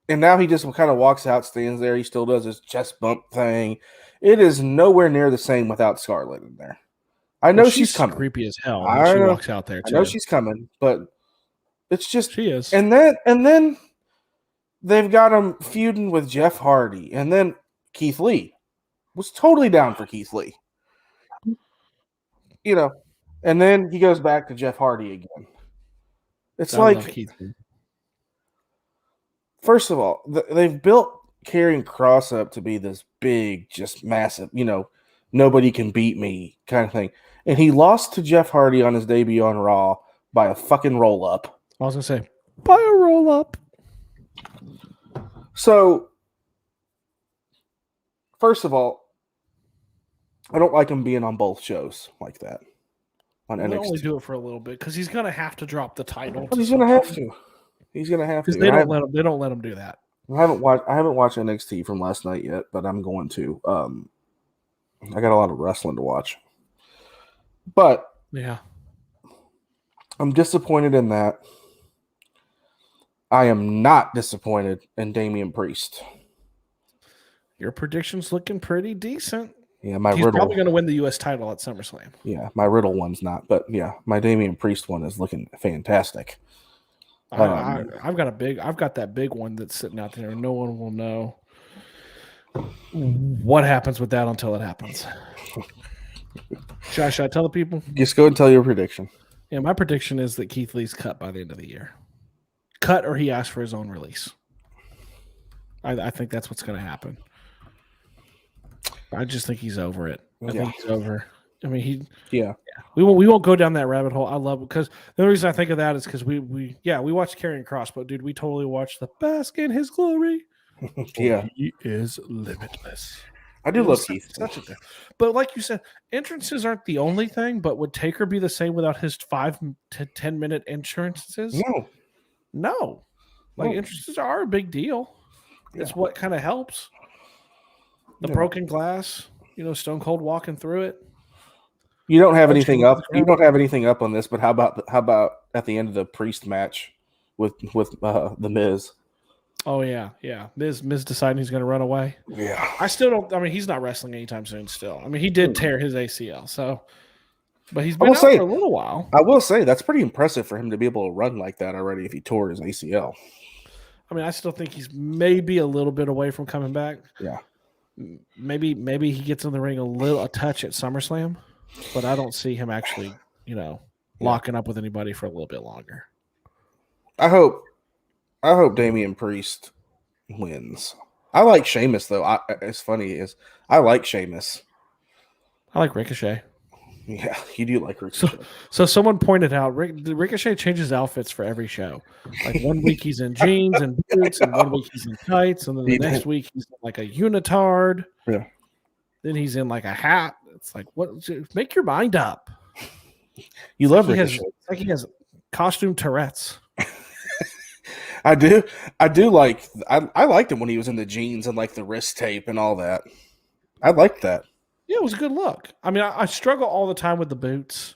and now he just kind of walks out, stands there, he still does his chest bump thing. It is nowhere near the same without Scarlett in there. I know she's coming. Creepy as hell when she walks out there too. I know she's coming, but it's just she is. And then they've got him feuding with Jeff Hardy, and then Keith Lee was totally down for Keith Lee. You know, and then he goes back to Jeff Hardy again. It's like, first of all, they've built Karrion Kross up to be this big, just massive, nobody can beat me kind of thing. And he lost to Jeff Hardy on his debut on Raw by a fucking roll-up. I was going to say, by a roll-up. So, first of all, I don't like him being on both shows like that. on They'll NXT. only do it for a little bit because he's going to have to drop the title. But he's going to have to. He's going to have to. Because they don't let him do that. I haven't watched NXT from last night yet, but I'm going to. I got a lot of wrestling to watch. But yeah, I'm disappointed in that. I am not disappointed in Damian Priest. Your prediction's looking pretty decent. Yeah, he's probably going to win the U.S. title at SummerSlam. Yeah, my Riddle one's not, but yeah, my Damian Priest one is looking fantastic. I've got that big one that's sitting out there. No one will know what happens with that until it happens. Should I tell the people? Just go and tell your prediction. Yeah, my prediction is that Keith Lee's cut by the end of the year. Cut or he asks for his own release. I think that's what's going to happen. I just think he's over it. I think he's over. I mean, we won't go down that rabbit hole. I love it because the only reason I think of that is because we watched Karrion Kross, but dude, we totally watched the Bask in His Glory. Yeah, he is limitless. I do love Keith. But like you said, entrances aren't the only thing. But would Taker be the same without his 5 to 10 minute entrances? No. Like entrances are a big deal. It's what kind of helps. The broken glass, Stone Cold walking through it. You don't have anything up. You don't have anything up on this, but how about at the end of the Priest match with the Miz? Oh yeah. Miz deciding he's going to run away. Yeah. I still don't. I mean, he's not wrestling anytime soon. Still, I mean, he did tear his ACL, but he's been out for a little while. I will say that's pretty impressive for him to be able to run like that already. If he tore his ACL, I mean, I still think he's maybe a little bit away from coming back. Yeah. Maybe he gets in the ring a touch at SummerSlam, but I don't see him actually, locking up with anybody for a little bit longer. I hope Damian Priest wins. I like Sheamus though. It's funny is I like Sheamus. I like Ricochet. Yeah, you do like Ricochet. So someone pointed out Ricochet changes outfits for every show. Like one week he's in jeans and boots, and one week he's in tights, and then the next week he's in like a unitard. Yeah. Then he's in like a hat. It's like, what? Make your mind up. You love Ricochet. He has costume Tourette's. I do like. I liked him when he was in the jeans and like the wrist tape and all that. I liked that. Yeah, it was a good look. I mean, I struggle all the time with the boots,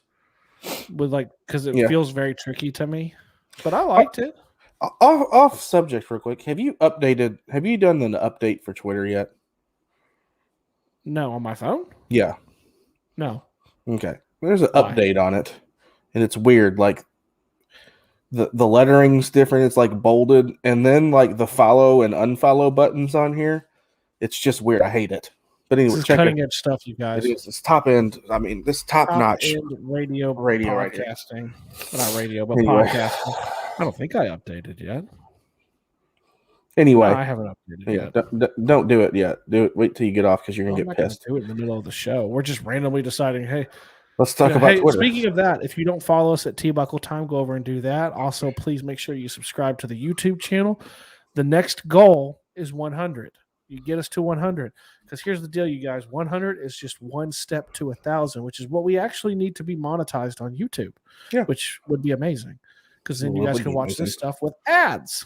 because it feels very tricky to me. But I liked it. Off subject, real quick. Have you done an update for Twitter yet? No, on my phone. Yeah. No. Okay. There's an update on it, and it's weird. Like the lettering's different. It's like bolded, and then like the follow and unfollow buttons on here. It's just weird. I hate it. But anyway, this is cutting edge stuff, you guys. It's top end. I mean, this top notch radio podcasting. Well, not radio, but podcasting. I don't think I updated yet. Anyway, no, I haven't updated yet. Don't do it yet. Do it. Wait till you get off because you're gonna get pissed. Do it in the middle of the show. We're just randomly deciding, hey, let's talk about Twitter. Speaking of that, if you don't follow us at T-Buckle Time, go over and do that. Also, please make sure you subscribe to the YouTube channel. The next goal is 100. You get us to 100. Because here's the deal, you guys. 100 is just one step to 1,000, which is what we actually need to be monetized on YouTube. Yeah. Which would be amazing. Because then you guys can watch this stuff with ads.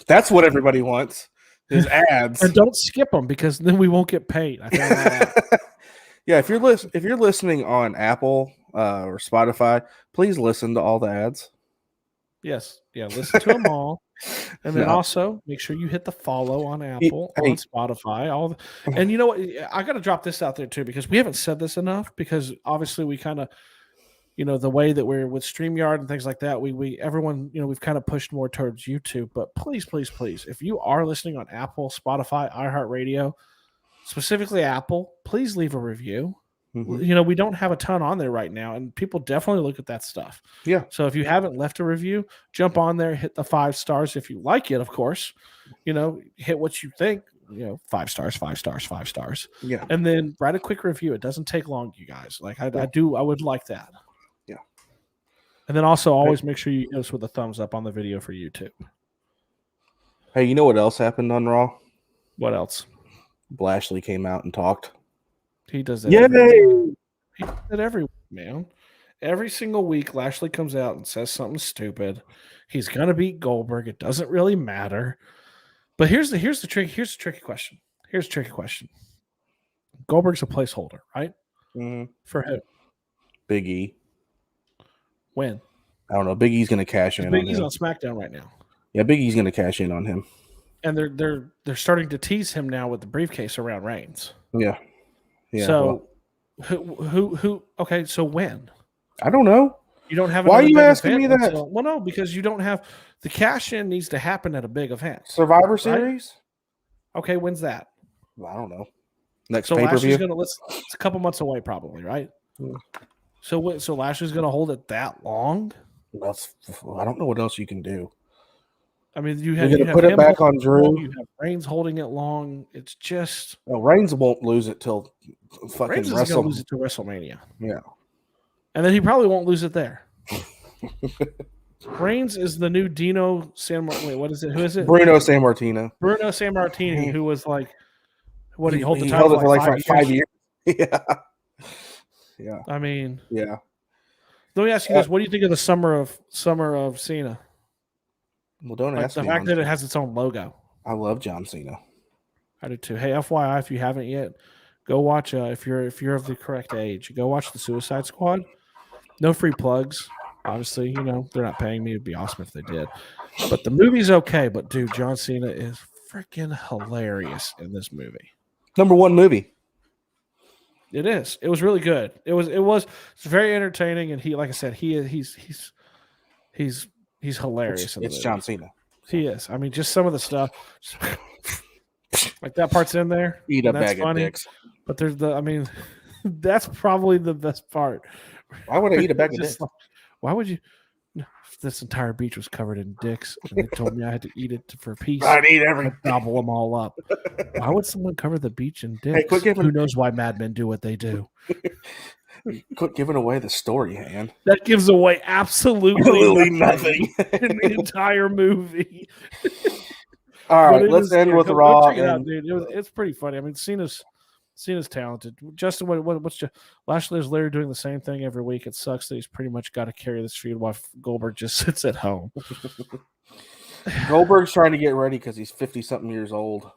That's what everybody wants is ads. And don't skip them because then we won't get paid. I found that out. Yeah, if you're listening on Apple or Spotify, please listen to all the ads. Yes. Yeah, listen to them all. And then also make sure you hit the follow on Apple, on Spotify, and you know what? I got to drop this out there too, because we haven't said this enough, because obviously we kind of, the way that we're with StreamYard and things like that, everyone, we've kind of pushed more towards YouTube, but please, if you are listening on Apple, Spotify, iHeartRadio, specifically Apple, please leave a review. Mm-hmm. We don't have a ton on there right now, and people definitely look at that stuff. Yeah. So if you haven't left a review, jump on there, hit the 5 stars if you like it, of course. Hit what you think. 5 stars, 5 stars, 5 stars. Yeah. And then write a quick review. It doesn't take long, you guys. I would like that. Yeah. And then also always make sure you hit us with a thumbs up on the video for YouTube. Hey, you know what else happened on Raw? What else? Lashley came out and talked. He does that. Yay! He does that every week, man. Every single week, Lashley comes out and says something stupid. He's gonna beat Goldberg. It doesn't really matter. But here's the tricky question. Here's a tricky question. Goldberg's a placeholder, right? Mm-hmm. For who? Big E. When? I don't know. Big E's going to cash in. Big E's on SmackDown right now. Yeah, Big E's going to cash in on him. And they're starting to tease him now with the briefcase around Reigns. Yeah. So who? Okay, so when? I don't know. You don't have. Why are you asking me that? Well, no, because you don't have the cash in needs to happen at a big event. Survivor Series. Right? Okay, when's that? I don't know. Next so pay-per-view. It's a couple months away, probably, right? Yeah. So Lashley's going to hold it that long? I don't know what else you can do. I mean, you're going to put it back on Drew. You have Reigns holding it long. It's just Reigns won't lose it till fucking Reigns is going to lose it to WrestleMania. Yeah, and then he probably won't lose it there. Reigns is the new Dino San. Wait, what is it? Who is it? Bruno Sammartino. Bruno Sammartino, who was like, what did he hold the title title for like 5 years? Yeah. Yeah. I mean, yeah. Let me ask you this: what do you think of the summer of Cena? Well, don't ask me. The fact that it has its own logo. I love John Cena. I do too. Hey, FYI, if you haven't yet, go watch. If you're of the correct age, go watch the Suicide Squad. No free plugs. Obviously, you know they're not paying me. It'd be awesome if they did. But the movie's okay. But dude, John Cena is freaking hilarious in this movie. #1 movie. It is. It was really good. It's very entertaining, and he, like I said, he's hilarious. It's John Cena. He is. I mean, just some of the stuff, like that part's in there. Eat a bag of dicks. But there's that's probably the best part. Why would I eat a bag of dicks? Why would you? This entire beach was covered in dicks, and they told me I had to eat it for peace. I'd eat everything. Gobble them all up. Why would someone cover the beach in dicks? Hey, quit giving... Who knows why madmen do what they do? Quit giving away the story, Han. That gives away absolutely nothing in the entire movie. All right, let's end with Raw. Check it out, dude. It's pretty funny. I mean, Cena's talented. Justin, what's Lashley is literally doing the same thing every week. It sucks that he's pretty much got to carry this feud while Goldberg just sits at home. Goldberg's trying to get ready because he's 50-something years old.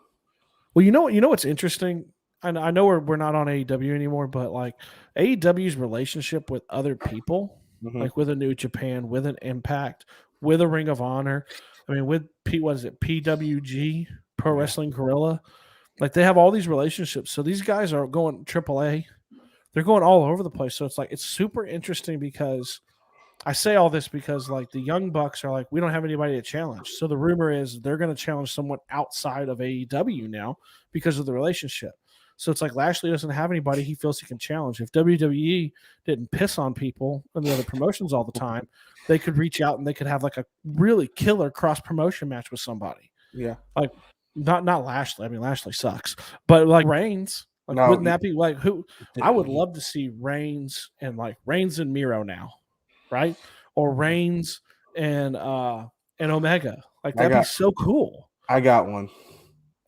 Well, you know what's interesting? I know we're not on AEW anymore, but like AEW's relationship with other people, like with a New Japan, with an Impact, with a Ring of Honor, I mean, with PWG, Pro Wrestling Guerrilla. Like they have all these relationships. So these guys are going AAA. They're going all over the place. So it's super interesting because I say all this because like the Young Bucks are like, we don't have anybody to challenge. So the rumor is they're going to challenge someone outside of AEW now because of the relationship. So it's like Lashley doesn't have anybody he feels he can challenge. If WWE didn't piss on people and the other promotions all the time, they could reach out and they could have like a really killer cross promotion match with somebody. Yeah. Like, Not Lashley. I mean, Lashley sucks. But like Reigns, wouldn't that be like who? I would love to see Reigns and Miro now, right? Or Reigns and Omega. Like that'd be so cool. I got one.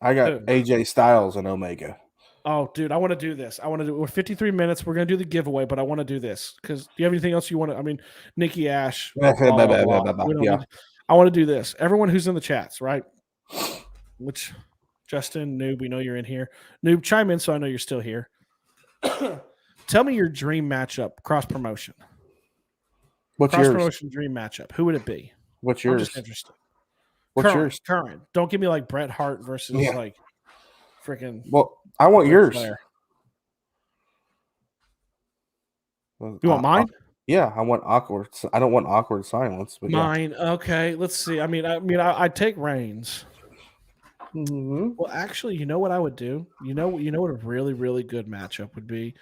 I got AJ Styles and Omega. Oh, dude, I want to do this. We're 53 minutes. We're gonna do the giveaway, but I want to do this because do you have anything else you want to? I mean, Nikki Ash. I want to do this. Everyone who's in the chats, right? Which Justin, Noob, we know you're in here. Noob, chime in so I know you're still here. Tell me your dream matchup, cross promotion. What's cross yours? Promotion dream matchup. Who would it be? What's yours? I'm just interested. What's yours? Current. Don't give me like Bret Hart versus like freaking. Well, I want yours. You want mine? Yeah, I want awkward. I don't want awkward silence. But mine. Yeah. Okay, let's see. I'd take Reigns. Mm-hmm. Well, actually, you know what I would do? You know what a really, really good matchup would be?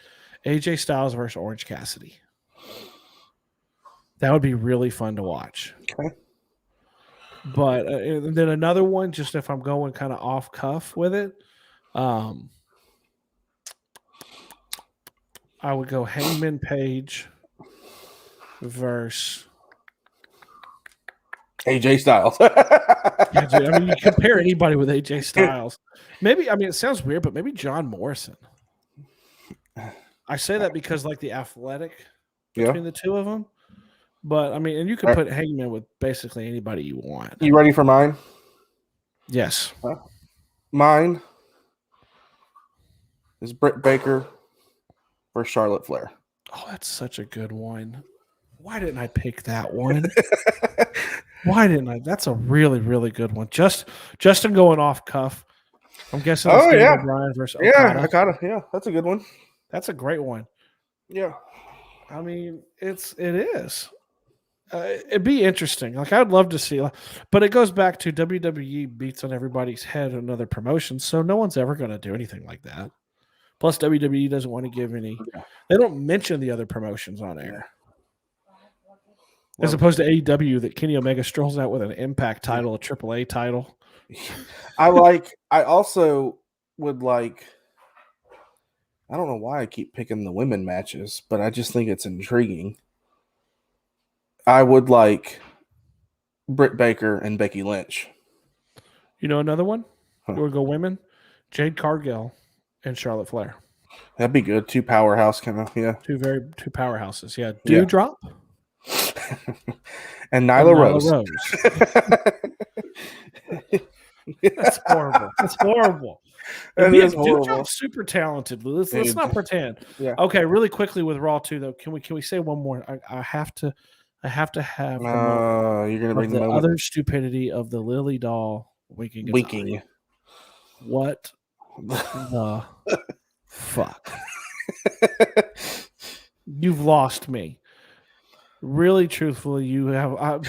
AJ Styles versus Orange Cassidy. That would be really fun to watch. Okay. But and then another one, just if I'm going kind of off cuff with it, I would go Hangman Page versus AJ Styles. Yeah, dude, I mean, you compare anybody with AJ Styles. Maybe, I mean, it sounds weird, but maybe John Morrison. I say that because like the athletic between the two of them. But I mean, and you could put Hangman with basically anybody you want. You ready for mine? Yes. Mine is Britt Baker versus Charlotte Flair. Oh, that's such a good one. Why didn't I pick that one? Why didn't I? That's a really, really good one. Justin going off cuff. I'm guessing it's Daniel Bryan versus Okada. Okada. Yeah, that's a good one. That's a great one. Yeah. I mean, it is. It'd be interesting. Like, I'd love to see, but it goes back to WWE beats on everybody's head in other promotions, so no one's ever going to do anything like that. Plus, WWE doesn't want to give any. They don't mention the other promotions on air, as opposed to AEW that Kenny Omega strolls out with an Impact title, a AAA title. I also would like. I don't know why I keep picking the women matches, but I just think it's intriguing. I would like Britt Baker and Becky Lynch. You know another one? We'll go women. Jade Cargill and Charlotte Flair. That'd be good. Two powerhouse kind of, yeah. Two powerhouses, yeah. Dewdrop. And Nyla Rose. That's horrible. That's horrible. That is horrible. Dewdrop's super talented. Let's not pretend. Yeah. Okay, really quickly with Raw 2 though. Can we say one more? I have to have you're gonna bring the other stupidity of the Lily Doll winking. What the fuck? You've lost me. Really, truthfully, you have.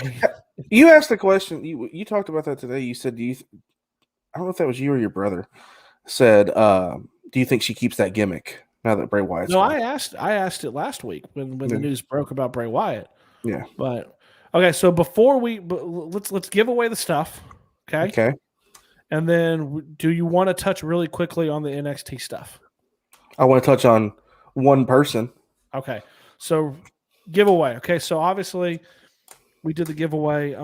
You asked the question. You talked about that today. You said, I don't know if that was you or your brother. Said, do you think she keeps that gimmick now that Bray Wyatt's No, gone? I asked it last week when the news broke about Bray Wyatt. Yeah. But okay, so before let's give away the stuff. Okay. Okay. And then do you want to touch really quickly on the NXT stuff? I want to touch on one person. Okay. So giveaway. Okay. So obviously we did the giveaway.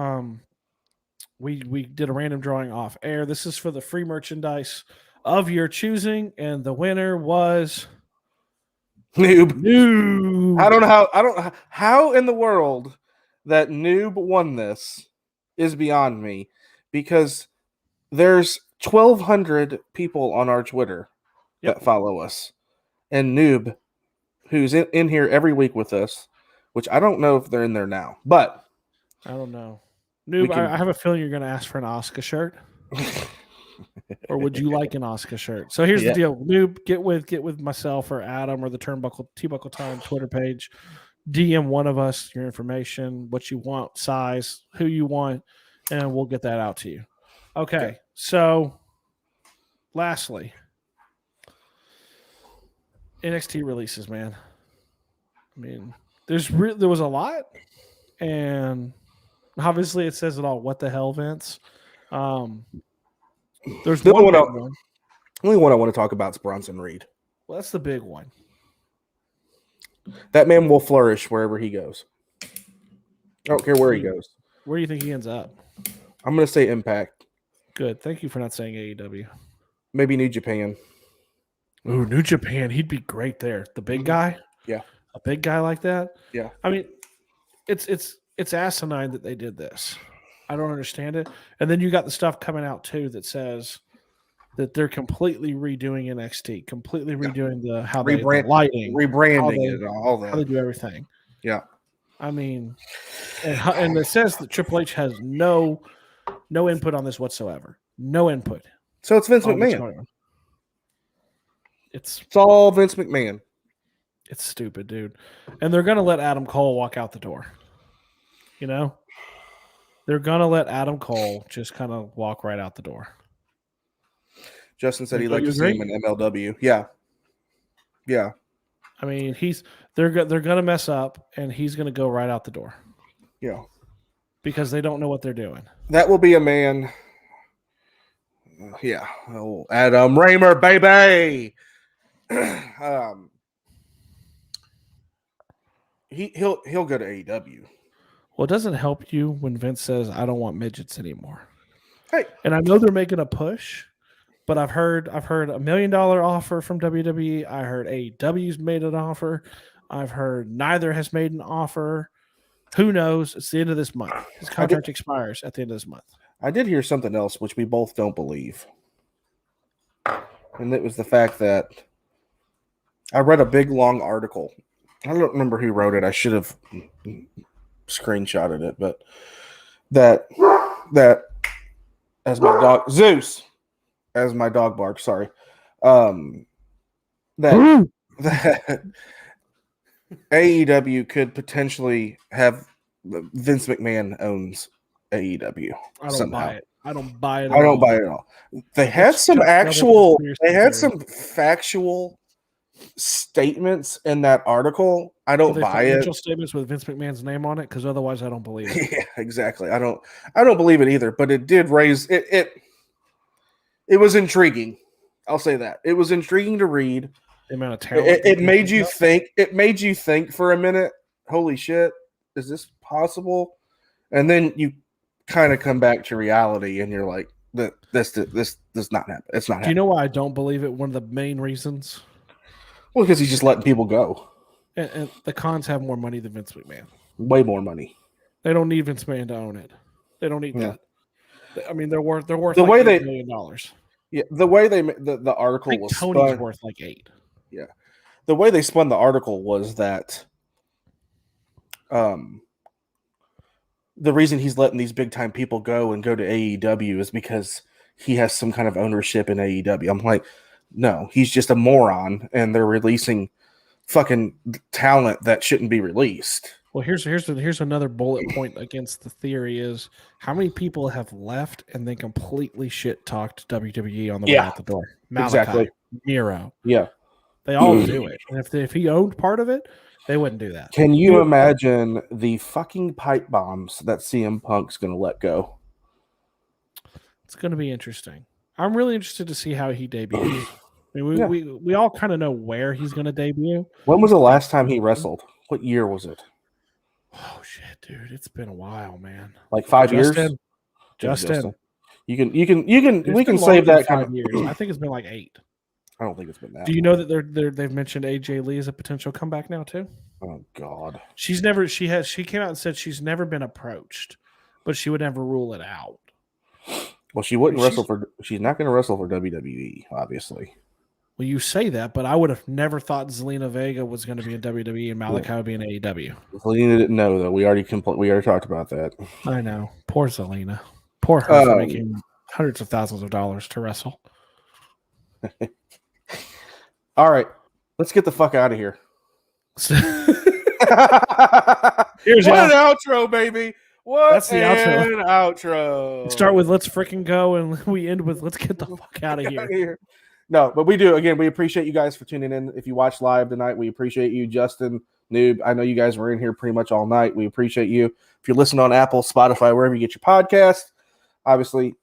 We did a random drawing off air. This is for the free merchandise of your choosing, and the winner was Noob. I don't know how in the world that Noob won this is beyond me, because there's 1,200 people on our Twitter that follow us, and Noob, who's in here every week with us, which I don't know if they're in there now, but I don't know. Noob, I have a feeling you're going to ask for an Asuka shirt. Or would you like an Asuka shirt? So here's the deal. Noob, get with myself or Adam or the T-Buckle Time Twitter page. DM one of us your information, what you want, size, who you want, and we'll get that out to you. Okay. So lastly, NXT releases, man. I mean, there was a lot, and obviously it says it all. What the hell, Vince? There's the only one I want to talk about is Bronson Reed. Well, that's the big one. That man will flourish wherever he goes. I don't care where he goes. Where do you think he ends up? I'm going to say Impact. Good. Thank you for not saying AEW. Maybe New Japan. Ooh, New Japan. He'd be great there. The big guy? Yeah. A big guy like that? Yeah. I mean, it's asinine that they did this. I don't understand it. And then you got the stuff coming out too that says that they're completely redoing NXT, completely redoing the lighting, rebranding it, all that. How they do everything. Yeah. I mean, and it says that Triple H has no input on this whatsoever. No input. So it's Vince McMahon. It's all Vince McMahon. It's stupid, dude. And they're going to let Adam Cole walk out the door. You know? They're going to let Adam Cole just kind of walk right out the door. Justin said he'd like to see him in MLW. Yeah. Yeah. I mean, they're going to mess up, and he's going to go right out the door. Yeah. Because they don't know what they're doing. That will be a man. Yeah. Oh, Adam Raymer, baby. He'll go to AEW. Well, it doesn't help you when Vince says, I don't want midgets anymore. Hey. And I know they're making a push, But I've heard $1 million offer from WWE. I heard AEW's made an offer. I've heard neither has made an offer. Who knows? It's the end of this month. His contract expires at the end of this month. I did hear something else, which we both don't believe. And it was the fact that I read a big, long article. I don't remember who wrote it. I should have screenshotted it. But that as my dog, Zeus, as my dog barks, sorry. That AEW could potentially have Vince McMahon owns AEW. I don't buy it. I don't buy it. I don't buy it at all. They had some factual statements in that article. I don't buy it. Financial statements with Vince McMahon's name on it, because otherwise I don't believe it. Yeah, exactly. I don't believe it either. But it did raise it. It was intriguing. I'll say that it was intriguing to read. The amount of talent. It made you think. It made you think for a minute. Holy shit! Is this possible? And then you kind of come back to reality, and you're like, "This does not happen. It's not." Do you know why I don't believe it? One of the main reasons. Well, because he's just letting people go. And the Cons have more money than Vince McMahon. Way more money. They don't need Vince McMahon to own it. They don't need that. I mean, they're worth the like way $8 million. Yeah, the way the article was Tony's spun, worth like 8. Yeah, the way they spun the article was that, the reason he's letting these big time people go to AEW is because he has some kind of ownership in AEW. I'm like, no, he's just a moron, and they're releasing fucking talent that shouldn't be released. Well, here's another bullet point against the theory is how many people have left and then completely shit talked WWE on the way out the door. Malachi, exactly. Miro. Yeah. They all do it. And if he owned part of it, they wouldn't do that. Can you imagine the fucking pipe bombs that CM Punk's going to let go? It's going to be interesting. I'm really interested to see how he debuts. I mean, we all kind of know where he's going to debut. When was the last time he wrestled? What year was it? Oh shit, dude! It's been a while, man. Like 5 years. Justin. We can save that 5 years. I think it's been like 8. I don't think it's been that. Do you know that they've mentioned AJ Lee as a potential comeback now too? Oh God. She came out and said she's never been approached, but she would never rule it out. Well, she wouldn't wrestle for. She's not going to wrestle for WWE, obviously. Well, you say that, but I would have never thought Zelina Vega was going to be in WWE and Malachi would be in AEW. Zelina didn't know though. We already talked about that. I know. Poor Zelina. Poor her for making hundreds of thousands of dollars to wrestle. All right, let's get the fuck out of here. Here's an outro, baby. That's the outro. Start with "Let's freaking go," and we end with "Let's get the fuck out of here." No, but we do. Again, we appreciate you guys for tuning in. If you watch live tonight, we appreciate you, Justin, Noob. I know you guys were in here pretty much all night. We appreciate you. If you're listening on Apple, Spotify, wherever you get your podcast, obviously,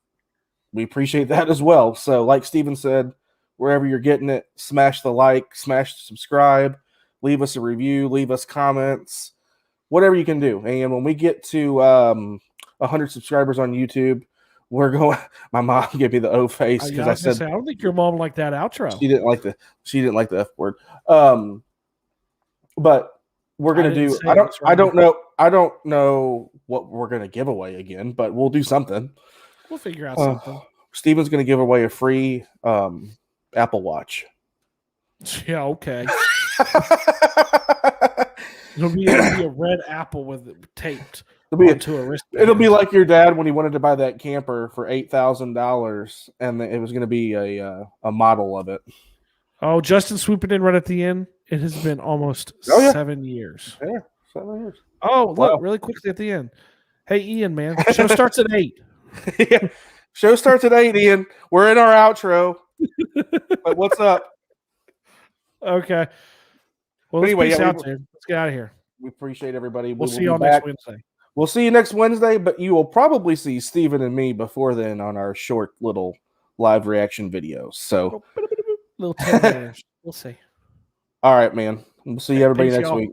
we appreciate that as well. So, like Steven said, wherever you're getting it, smash the like, smash the subscribe, leave us a review, leave us comments, whatever you can do. And when we get to 100 subscribers on YouTube, we're going. My mom gave me the O face because I said, "I don't think your mom liked that outro." She didn't like the F word. But we're gonna do. I don't know what we're gonna give away again, but we'll do something. We'll figure out something. Steven's gonna give away a free Apple Watch. Yeah. Okay. It'll be a red apple with it taped. It'll be like your dad when he wanted to buy that camper for $8,000, and it was going to be a model of it. Oh, Justin swooping in right at the end. It has been almost 7 years. Yeah, 7 years. Oh, look, really quickly at the end. Hey, Ian, man, show starts at 8. Yeah, show starts at 8, Ian. We're in our outro. But what's up? Okay. Well, let's peace out, dude. Let's get out of here. We appreciate everybody. We'll see you all next Wednesday. We'll see you next Wednesday, but you will probably see Steven and me before then on our short little live reaction videos. So, little 10 minutes. We'll see. All right, man. We'll see everybody next week.